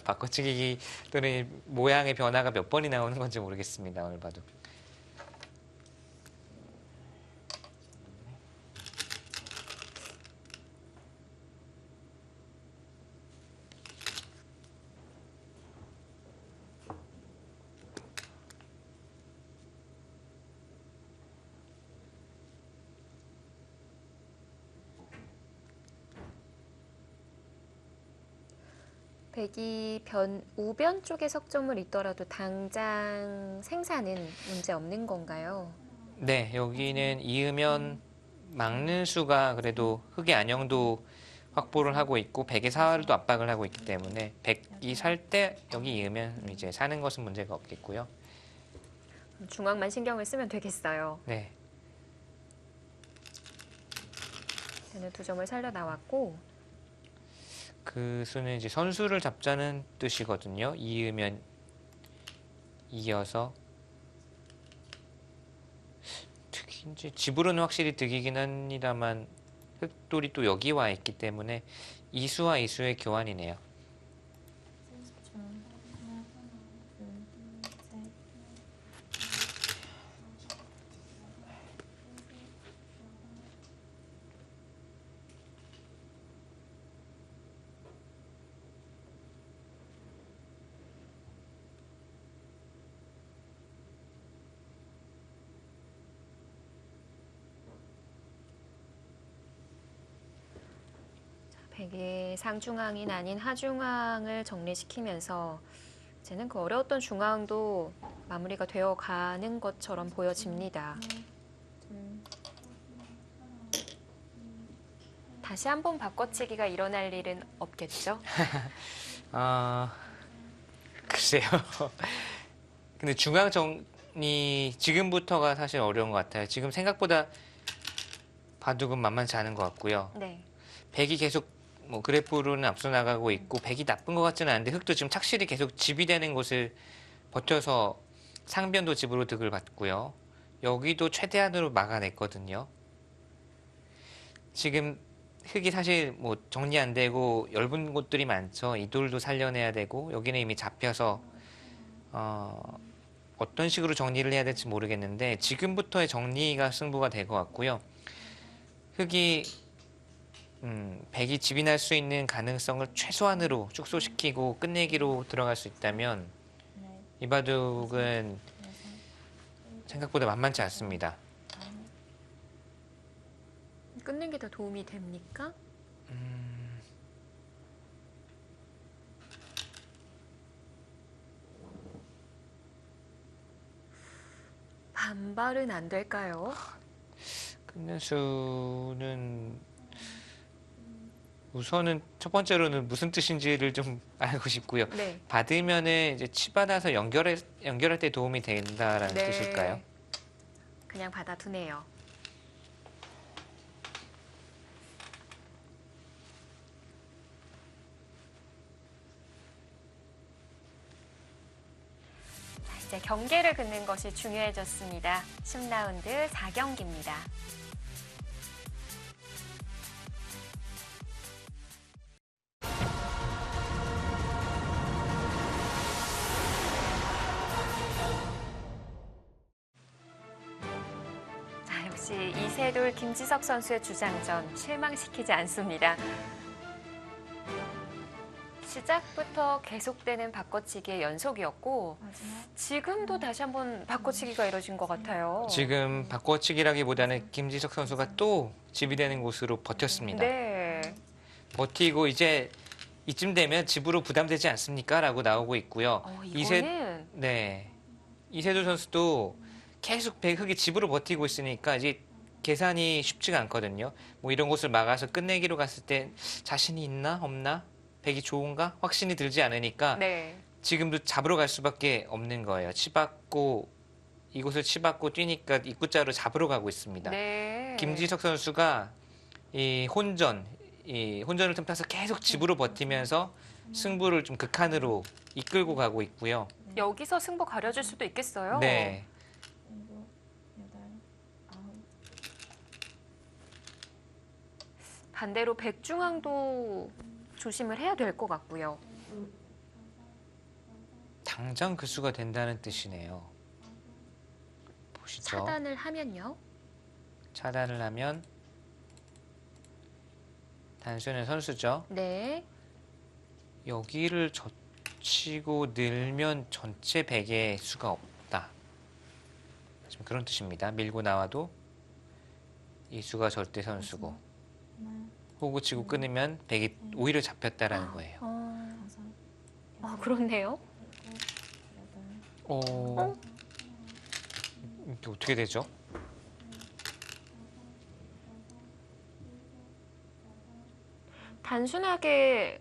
바꿔치기 또는 모양의 변화가 몇 번이 나오는 건지 모르겠습니다. 오늘 봐도. 백이 우변 쪽에 석점을 있더라도 당장 생산은 문제 없는 건가요? 네, 여기는 이으면 막는 수가 그래도 흑의 안형도 확보를 하고 있고 백의 사활도 압박을 하고 있기 때문에 백이 살 때 여기 이으면 이제 사는 것은 문제가 없겠고요. 중앙만 신경을 쓰면 되겠어요. 네, 저는 두 점을 살려 나왔고 그 수는 이제 선수를 잡자는 뜻이거든요. 이으면 이어서 득인지 집으로는 확실히 득이긴 합니다만 흑돌이 또 여기 와 있기 때문에 이수와 이수의 교환이네요. 30초. 하나, 둘, 셋. 백의 상중앙이 아닌 하중앙을 정리시키면서 이제는 그 어려웠던 중앙도 마무리가 되어 가는 것처럼 보여집니다. 다시 한번 바꿔치기가 일어날 일은 없겠죠? 글쎄요. 근데 중앙 정리 지금부터가 사실 어려운 것 같아요. 지금 생각보다 바둑은 만만치 않은 것 같고요. 네. 백이 계속 뭐 그래프로는 앞서 나가고 있고 백이 나쁜 것 같지는 않은데 흑도 지금 착실히 계속 집이 되는 곳을 버텨서 상변도 집으로 득을 받고요. 여기도 최대한으로 막아냈거든요. 지금 흑이 사실 뭐 정리 안 되고 얇은 곳들이 많죠. 이 돌도 살려내야 되고 여기는 이미 잡혀서 어떤 식으로 정리를 해야 될지 모르겠는데 지금부터의 정리가 승부가 될 것 같고요. 흑이 백이 집이 날 수 있는 가능성을 최소한으로 축소시키고 끝내기로 들어갈 수 있다면 넷, 이 바둑은 여섯, 일곱, 생각보다 만만치 않습니다. 아홉, 끊는 게 더 도움이 됩니까? 반발은 안 될까요? 끊는 수는 우선은 첫 번째로는 무슨 뜻인지를 좀 알고 싶고요. 네. 받으면은 이제 치받아서 연결할 때 도움이 된다라는 뜻일까요? 그냥 받아두네요. 자, 이제 경계를 긋는 것이 중요해졌습니다. 10라운드 4경기입니다. 자, 역시 이세돌 김지석 선수의 주장전 실망시키지 않습니다. 시작부터 계속되는 바꿔치기의 연속이었고 마지막 지금도 다시 한번 바꿔치기가 이뤄진 것 같아요. 지금 바꿔치기라기보다는 김지석 선수가 또 집이 되는 곳으로 버텼습니다. 네. 버티고 이제 이쯤 되면 집으로 부담되지 않습니까? 라고 나오고 있고요. 이거는 네. 이세돌 선수도 계속 흑이 집으로 버티고 있으니까 이제 계산이 쉽지가 않거든요. 뭐 이런 곳을 막아서 끝내기로 갔을 때 자신이 있나 없나? 백이 좋은가? 확신이 들지 않으니까 네. 지금도 잡으러 갈 수밖에 없는 거예요. 치받고 이곳을 치받고 뛰니까 입구자로 잡으러 가고 있습니다. 네. 김지석 선수가 이 혼전을 틈타서 계속 집으로 버티면서 승부를 좀 극한으로 이끌고 가고 있고요. 여기서 승부 가려질 수도 있겠어요. 네. 일곱, 여덟, 아홉, 반대로 백중앙도 조심을 해야 될 것 같고요. 당장 그 수가 된다는 뜻이네요. 보시죠. 차단을 하면요. 차단을 하면 단수는 선수죠. 네. 여기를 젖히고 늘면 전체 백의 수가 없다. 지금 그런 뜻입니다. 밀고 나와도 이 수가 절대 선수고 하나, 호구 치고 끊으면 백이 오히려 잡혔다라는 거예요. 다섯, 여섯, 그렇네요. 일곱, 여덟, 이게 어떻게 되죠? 단순하게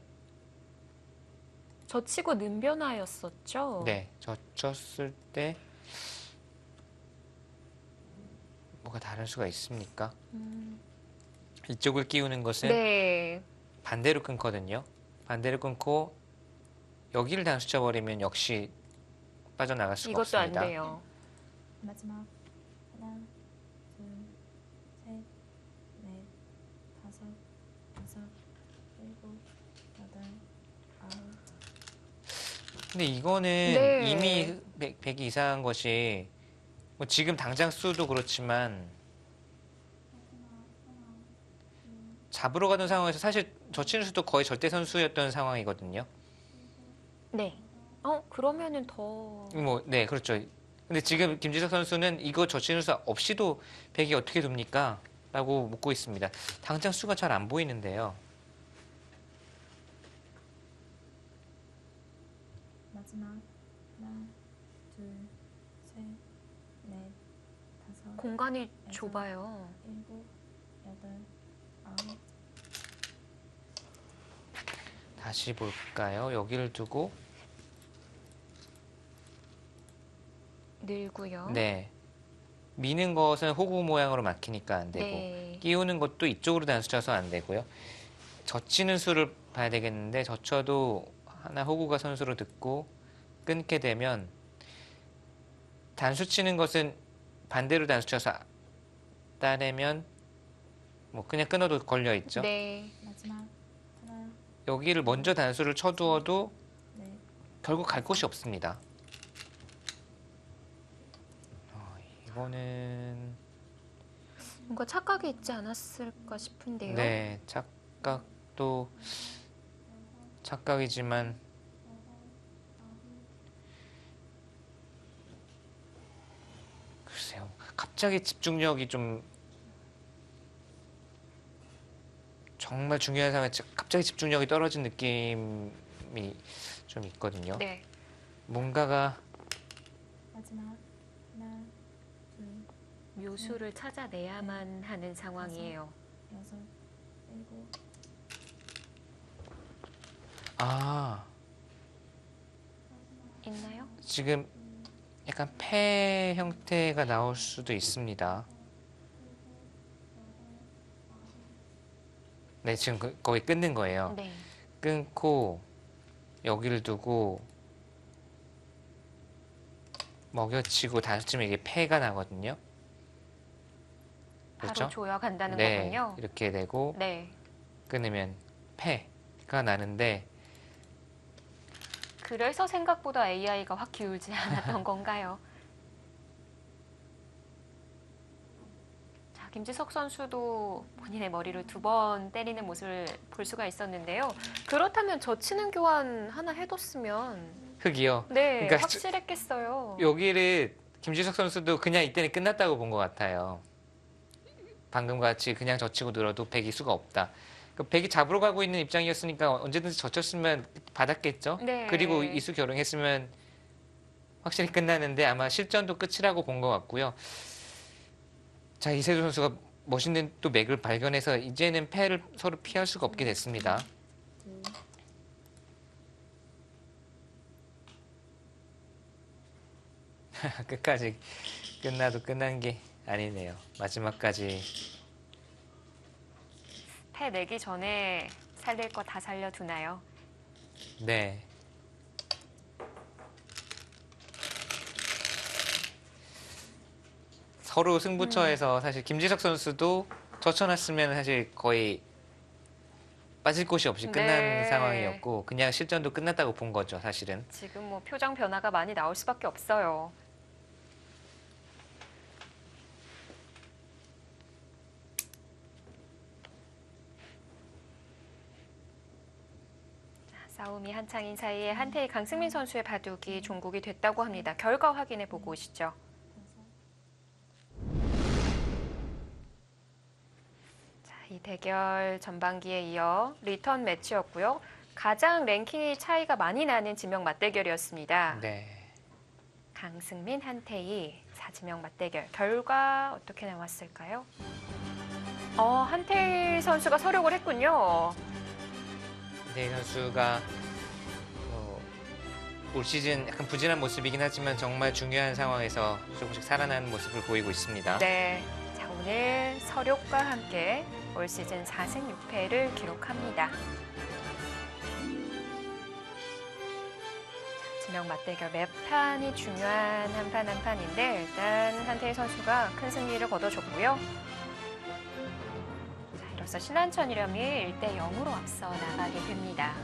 젖히고 는변화였었죠. 네, 젖혔을 때 뭐가 다를 수가 있습니까? 이쪽을 끼우는 것은 네. 반대로 끊거든요. 반대로 끊고 여기를 단수쳐 버리면 역시 빠져나갈 수가 이것도 안 없습니다. 돼요. 마지막 하나, 둘, 셋, 넷, 다섯, 여섯, 일곱, 여덟, 아홉, 근데 이거는 네. 이미 백이 이상한 것이 뭐 지금 당장 수도 그렇지만 잡으러 가던 상황에서 사실 젖히는 수도 거의 절대 선수였던 상황이거든요. 네. 그러면은 더 뭐, 네, 그렇죠. 근데 지금 김지석 선수는 이거 젖히는 수 없이도 백이 어떻게 됩니까? 라고 묻고 있습니다. 당장 수가 잘 안 보이는데요. 마지막 하나, 둘, 셋, 넷, 다섯, 공간이 좁아요. 일곱, 여덟, 아홉, 다시 볼까요? 여기를 두고 늘고요. 네. 미는 것은 호구 모양으로 막히니까 안 되고 네. 끼우는 것도 이쪽으로 단수 쳐서 안 되고요. 젖히는 수를 봐야 되겠는데 젖혀도 하나 호구가 선수로 듣고 끊게 되면 단수 치는 것은 반대로 단수 쳐서 따내면 뭐 그냥 끊어도 걸려 있죠. 네. 마지막 하나, 여기를 먼저 단수를 쳐두어도 넷, 결국 갈 곳이 없습니다. 이거는 뭔가 착각이 있지 않았을까 싶은데요. 네, 착각도 착각이지만 글쎄요, 갑자기 집중력이 좀 정말 중요한 상황에 갑자기 집중력이 떨어진 느낌이 좀 있거든요. 네. 뭔가가 마지막 하나, 둘, 묘수를 찾아내야만 하는 상황이에요. 여섯, 일곱, 있나요? 지금 약간 폐 형태가 나올 수도 있습니다. 네, 지금 거의 끊는 거예요. 네. 끊고 여기를 두고 먹여치고 단수 치면 이게 폐가 나거든요. 바로 그렇죠? 조여간다는 네, 거군요. 이렇게 되고 네. 끊으면 폐가 나는데 그래서 생각보다 AI가 확 기울지 않았던 건가요? 자, 김지석 선수도 본인의 머리를 2번 때리는 모습을 볼 수가 있었는데요. 그렇다면 젖히는 교환 하나 해뒀으면 흙이요. 네, 그러니까 확실했겠어요. 여기를 김지석 선수도 그냥 이때는 끝났다고 본 것 같아요. 방금 같이 그냥 젖히고 늘어도 백이 수가 없다. 백이 잡으러 가고 있는 입장이었으니까 언제든지 젖혔으면 받았겠죠. 네. 그리고 이수 결응했으면 확실히 끝나는데 아마 실전도 끝이라고 본 것 같고요. 자, 이세조 선수가 멋있는 또 맥을 발견해서 이제는 패를 서로 피할 수가 없게 됐습니다. 둘, 끝까지 끝나도 끝난 게 아니네요. 마지막까지. 패 내기 전에 살릴 거 다 살려두나요? 네. 서로 승부처에서 사실 김지석 선수도 젖혀놨으면 사실 거의 빠질 곳이 없이 끝난 네. 상황이었고 그냥 실전도 끝났다고 본 거죠, 사실은. 지금 뭐 표정 변화가 많이 나올 수밖에 없어요. 자, 싸움이 한창인 사이에 한태희 강승민 선수의 바둑이 종국이 됐다고 합니다. 결과 확인해 보고 오시죠. 자, 이 대결 전반기에 이어 리턴 매치였고요. 가장 랭킹이 차이가 많이 나는 지명 맞대결이었습니다. 네. 강승민, 한태희 4지명 맞대결 결과 어떻게 나왔을까요? 한태희 선수가 서력을 했군요. 네, 선수가 올 시즌 약간 부진한 모습이긴 하지만 정말 중요한 상황에서 조금씩 살아나는 모습을 보이고 있습니다. 네, 자 오늘 서력과 함께 올 시즌 4승 6패를 기록합니다. 지명 맞대결 매 판이 중요한 한 판 한 판인데 일단 한태희 선수가 큰 승리를 거둬줬고요. 자, 이로써 신한천이름이 1대 0으로 앞서 나가게 됩니다.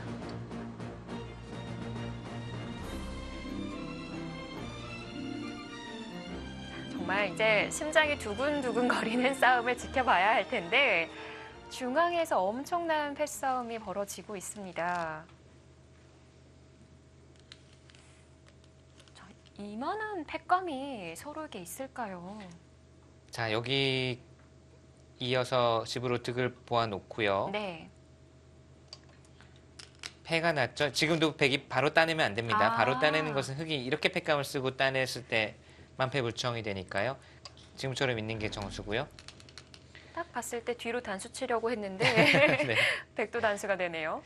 정말 이제 심장이 두근두근 거리는 싸움을 지켜봐야 할 텐데 중앙에서 엄청난 패싸움이 벌어지고 있습니다. 이만한 패감이 서로에게 있을까요? 자, 여기 이어서 집으로 득을 보아놓고요. 네. 패가 났죠. 지금도 백이 바로 따내면 안 됩니다. 아. 바로 따내는 것은 흑이 이렇게 패감을 쓰고 따냈을 때 만패불청이 되니까요. 지금처럼 있는 게 정수고요. 딱 봤을 때 뒤로 단수 치려고 했는데 네. 백도 단수가 되네요.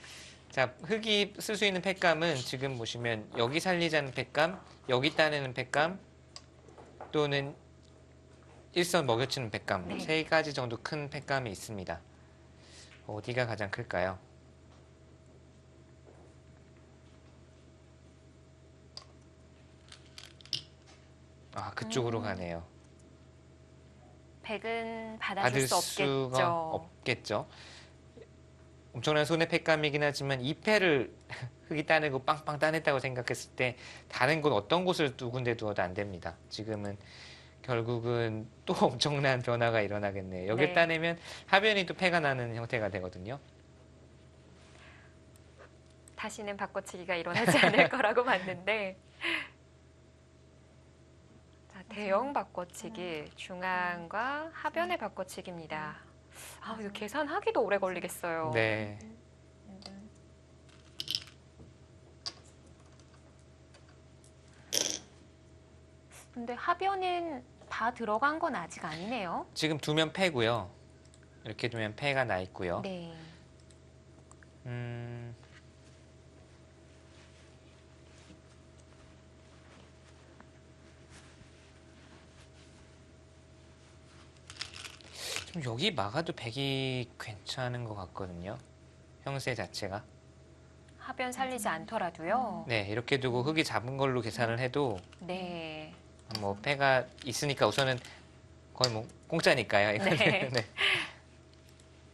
자, 흑이 쓸 수 있는 패감은 지금 보시면 여기 살리자는 패감, 여기 따내는 패감, 또는 일선 먹여치는 팩감 네. 세 가지 정도 큰 팩감이 있습니다. 어디가 가장 클까요? 아, 그쪽으로 가네요. 백은 받아줄 받을 수 수가 없겠죠. 없겠죠. 엄청난 손해 팩감이긴 하지만 이 패를 흙이 따내고 빵빵 따냈다고 생각했을 때 다른 곳 어떤 곳을 두 군데 두어도 안 됩니다. 지금은 결국은 또 엄청난 변화가 일어나겠네요. 여기를 네. 따내면 하변이 또 패가 나는 형태가 되거든요. 다시는 바꿔치기가 일어나지 않을 거라고 봤는데 자, 대형 바꿔치기 중앙과 하변의 바꿔치기입니다. 아, 이거 계산하기도 오래 걸리겠어요. 네. 여덟, 근데 하변은 다 들어간 건 아직 아니네요. 지금 두면 패고요. 이렇게 두면 패가 나 있고요. 네. 음, 좀 여기 막아도 백이 괜찮은 것 같거든요. 형세 자체가. 하변 살리지 않더라도요. 네, 이렇게 두고 흙이 잡은 걸로 계산을 해도 네. 뭐 패가 있으니까 우선은 거의 뭐 공짜니까요. 이거는. 네. 네.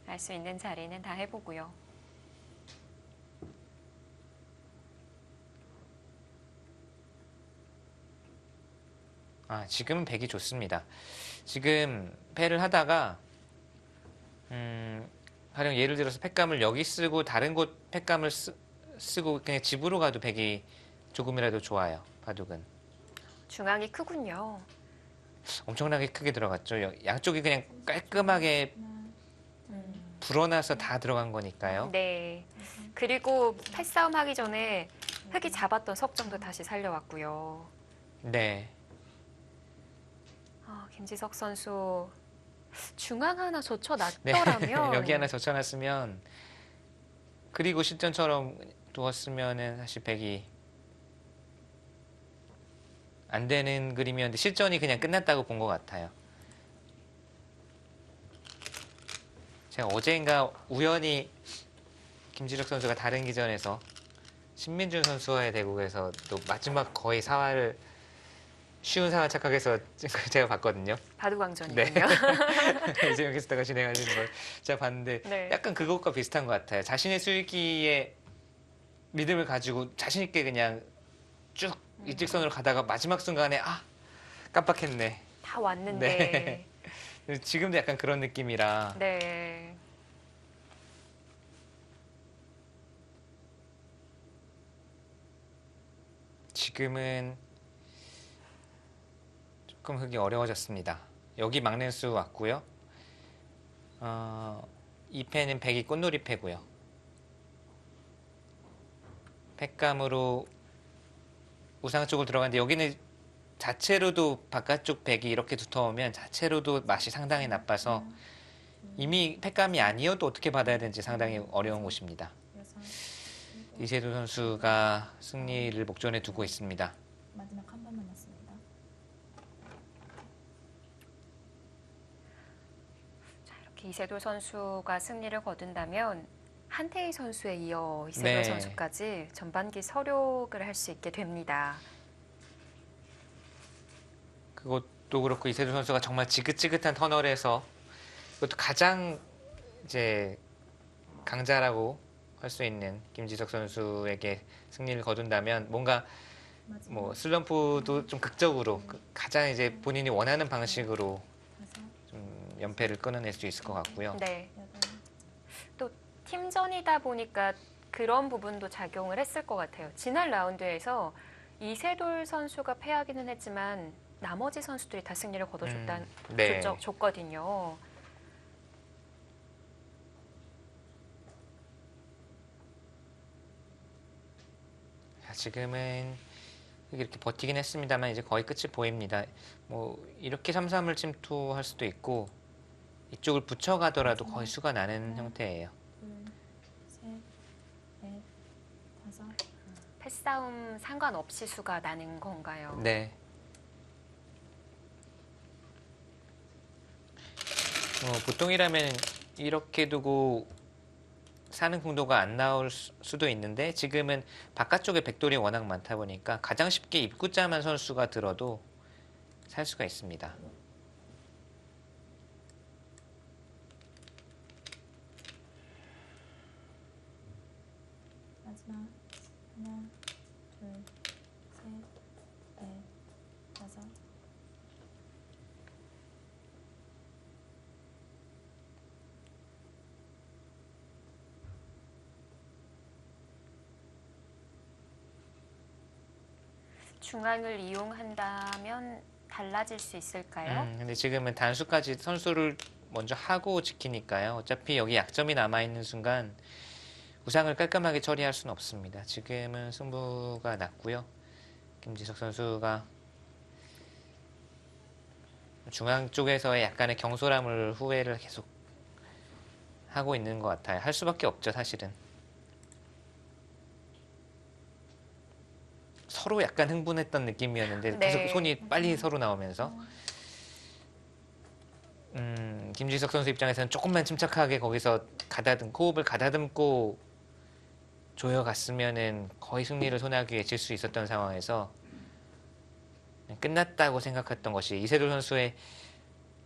알 수 있는 자리는 다 해보고요. 아, 지금은 백이 좋습니다. 지금 패를 하다가 가령 예를 들어서 팩감을 여기 쓰고 다른 곳 팩감을 쓰고 그냥 집으로 가도 백이 조금이라도 좋아요. 바둑은 중앙이 크군요. 엄청나게 크게 들어갔죠. 양쪽이 그냥 깔끔하게 하나, 불어나서 다 들어간 거니까요. 네. 그리고 패싸움 하기 전에 흙이 잡았던 석점도 다시 살려왔고요. 네. 아, 김지석 선수 중앙 하나 네. 젖혀놨더라면 여기 하나 젖혀놨으면 그리고 실전처럼 두었으면은 사실 백이 안 되는 그림이었는데 실전이 그냥 끝났다고 본 것 같아요. 제가 어제인가 우연히 김지석 선수가 다른 기전에서 신민준 선수와의 대국에서 또 마지막 거의 사활을 쉬운 사활 착각해서 제가 봤거든요. 바둑왕전이군요. 이재용 캐스터가 진행하시는 걸 제가 봤는데 네. 약간 그것과 비슷한 것 같아요. 자신의 수익기에 믿음을 가지고 자신 있게 그냥 쭉 일직선으로 가다가 마지막 순간에 아 깜빡했네. 다 왔는데. 지금도 약간 그런 느낌이라 네. 지금은 조금 흙이 어려워졌습니다. 여기 막는 수 왔고요. 이 패는 백이 꽃놀이 패고요. 팩감으로 우상 쪽으로 들어가는데 여기는 자체로도 바깥쪽 백이 이렇게 두터우면 자체로도 맛이 상당히 나빠서 이미 팩감이 아니어도 어떻게 받아야 되는지 상당히 어려운 곳입니다. 여섯, 일곱, 이세돌 선수가 승리를 목전에 두고 있습니다. 마지막 한 번 남았습니다. 자, 이렇게 이세돌 선수가 승리를 거둔다면 한태희 선수에 이어 이세돌 네. 선수까지 전반기 서력을 할 수 있게 됩니다. 그것도 그렇고 이세돌 선수가 정말 지긋지긋한 터널에서 그것도 가장 이제 강자라고 할 수 있는 김지석 선수에게 승리를 거둔다면 뭔가 마지막 뭐 슬럼프도 좀 극적으로 가장 이제 본인이 원하는 방식으로 다섯, 좀 연패를 끊어낼 수 있을 것 같고요. 네. 여덟, 팀전이다 보니까 그런 부분도 작용을 했을 것 같아요. 지난 라운드에서 이세돌 선수가 패하기는 했지만 나머지 선수들이 다 승리를 네. 줬거든요. 자, 지금은 이렇게 버티긴 했습니다만 이제 거의 끝이 보입니다. 뭐 이렇게 3-3을 침투할 수도 있고 이쪽을 붙여가더라도 거의 수가 나는 형태예요. 둘, 셋, 넷, 다섯, 패싸움 상관없이 수가 나는 건가요? 네. 보통이라면 이렇게 두고 사는 궁도가 안 나올 수도 있는데 지금은 바깥쪽에 백돌이 워낙 많다 보니까 가장 쉽게 입구자만 선수가 들어도 살 수가 있습니다. 마지막 하나, 둘, 셋, 넷, 다섯. 중앙을 이용한다면 달라질 수 있을까요? 근데 지금은 단수까지 선수를 먼저 하고 지키니까요. 어차피 여기 약점이 남아있는 순간 우상을 깔끔하게 처리할 수는 없습니다. 지금은 승부가 났고요. 김지석 선수가 중앙 쪽에서의 약간의 경솔함을 후회를 계속 하고 있는 것 같아요. 할 수밖에 없죠, 사실은. 서로 약간 흥분했던 느낌이었는데 네. 계속 손이 빨리 서로 나오면서 김지석 선수 입장에서는 조금만 침착하게 거기서 호흡을 가다듬고 조여갔으면은 거의 승리를 손아귀에 쥘 수 있었던 상황에서 끝났다고 생각했던 것이 이세돌 선수의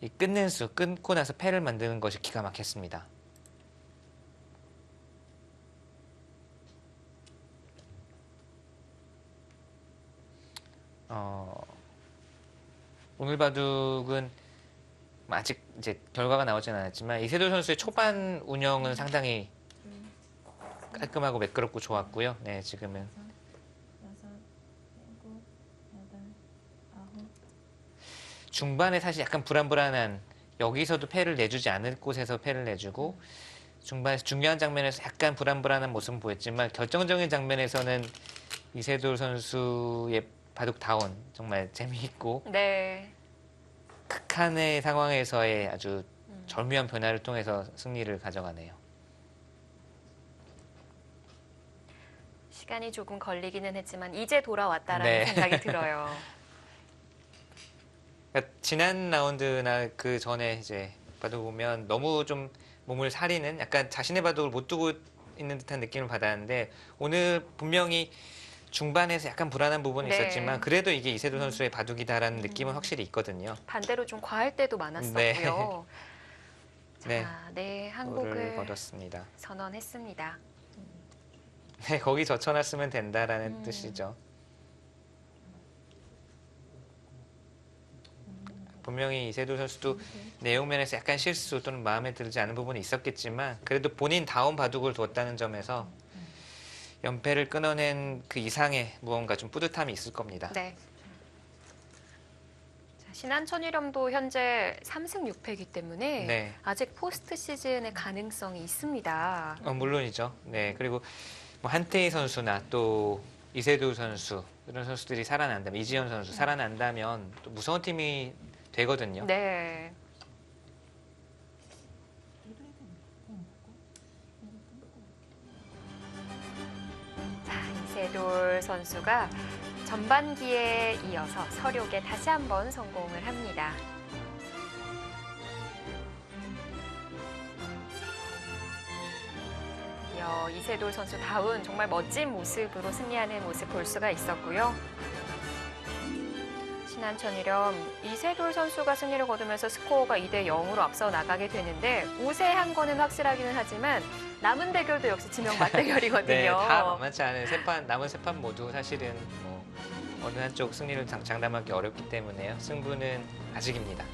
이 끊고 나서 패를 만드는 것이 기가 막혔습니다. 오늘 바둑은 아직 이제 결과가 나오진 않았지만 이세돌 선수의 초반 운영은 상당히 깔끔하고 매끄럽고 좋았고요. 네, 지금은 여섯, 일곱, 여덟, 아홉. 중반에 사실 약간 불안불안한 여기서도 패를 내주지 않을 곳에서 패를 내주고 중반에서 중요한 장면에서 약간 불안불안한 모습을 보였지만 결정적인 장면에서는 이세돌 선수의 바둑다운 정말 재미있고 네. 극한의 상황에서의 아주 절묘한 변화를 통해서 승리를 가져가네요. 시간이 조금 걸리기는 했지만 이제 돌아왔다라는 네. 생각이 들어요. 그러니까 지난 라운드나 그 전에 이제 바둑 보면 너무 좀 몸을 사리는 약간 자신의 바둑을 못 두고 있는 듯한 느낌을 받았는데 오늘 분명히 중반에서 약간 불안한 부분이 네. 있었지만 그래도 이게 이세돌 선수의 바둑이다라는 느낌은 확실히 있거든요. 반대로 좀 과할 때도 많았었고요. 자, 네. 네, 골을 한국을 거뒀습니다. 선언했습니다. 네, 거기 젖혀놨으면 된다라는 뜻이죠. 분명히 이세돌 선수도 내용 면에서 약간 실수 또는 마음에 들지 않은 부분이 있었겠지만 그래도 본인 다운 바둑을 뒀다는 점에서 연패를 끊어낸 그 이상의 무언가 좀 뿌듯함이 있을 겁니다. 네. 자, 신한천일염도 현재 3승 6패이기 때문에 네. 아직 포스트 시즌의 가능성이 있습니다. 물론이죠. 네, 그리고 뭐 한태희 선수나 또 이세돌 선수 이런 선수들이 살아난다면 이지현 선수 살아난다면 또 무서운 팀이 되거든요. 네. 자, 이세돌 선수가 전반기에 이어서 서력에 다시 한번 성공을 합니다. 드디어 이세돌 선수다운 정말 멋진 모습으로 승리하는 모습 볼 수가 있었고요. 신한천일염 이세돌 선수가 승리를 거두면서 스코어가 2대 0으로 앞서 나가게 되는데 우세한 거는 확실하기는 하지만 남은 대결도 역시 지명 맞대결이거든요. 네, 다 만만치 않은 남은 세 판 모두 사실은 뭐 어느 한쪽 승리를 장담하기 어렵기 때문에요. 승부는 아직입니다.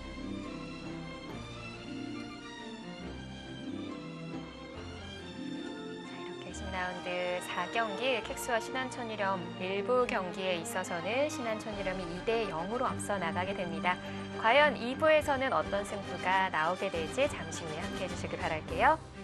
이렇게 10라운드 4경기 캑스와 신한천일염 일부 경기에 있어서는 신한천일염이 2대 0으로 앞서 나가게 됩니다. 과연 2부에서는 어떤 승부가 나오게 될지 잠시 후에 함께해 주시길 바랄게요.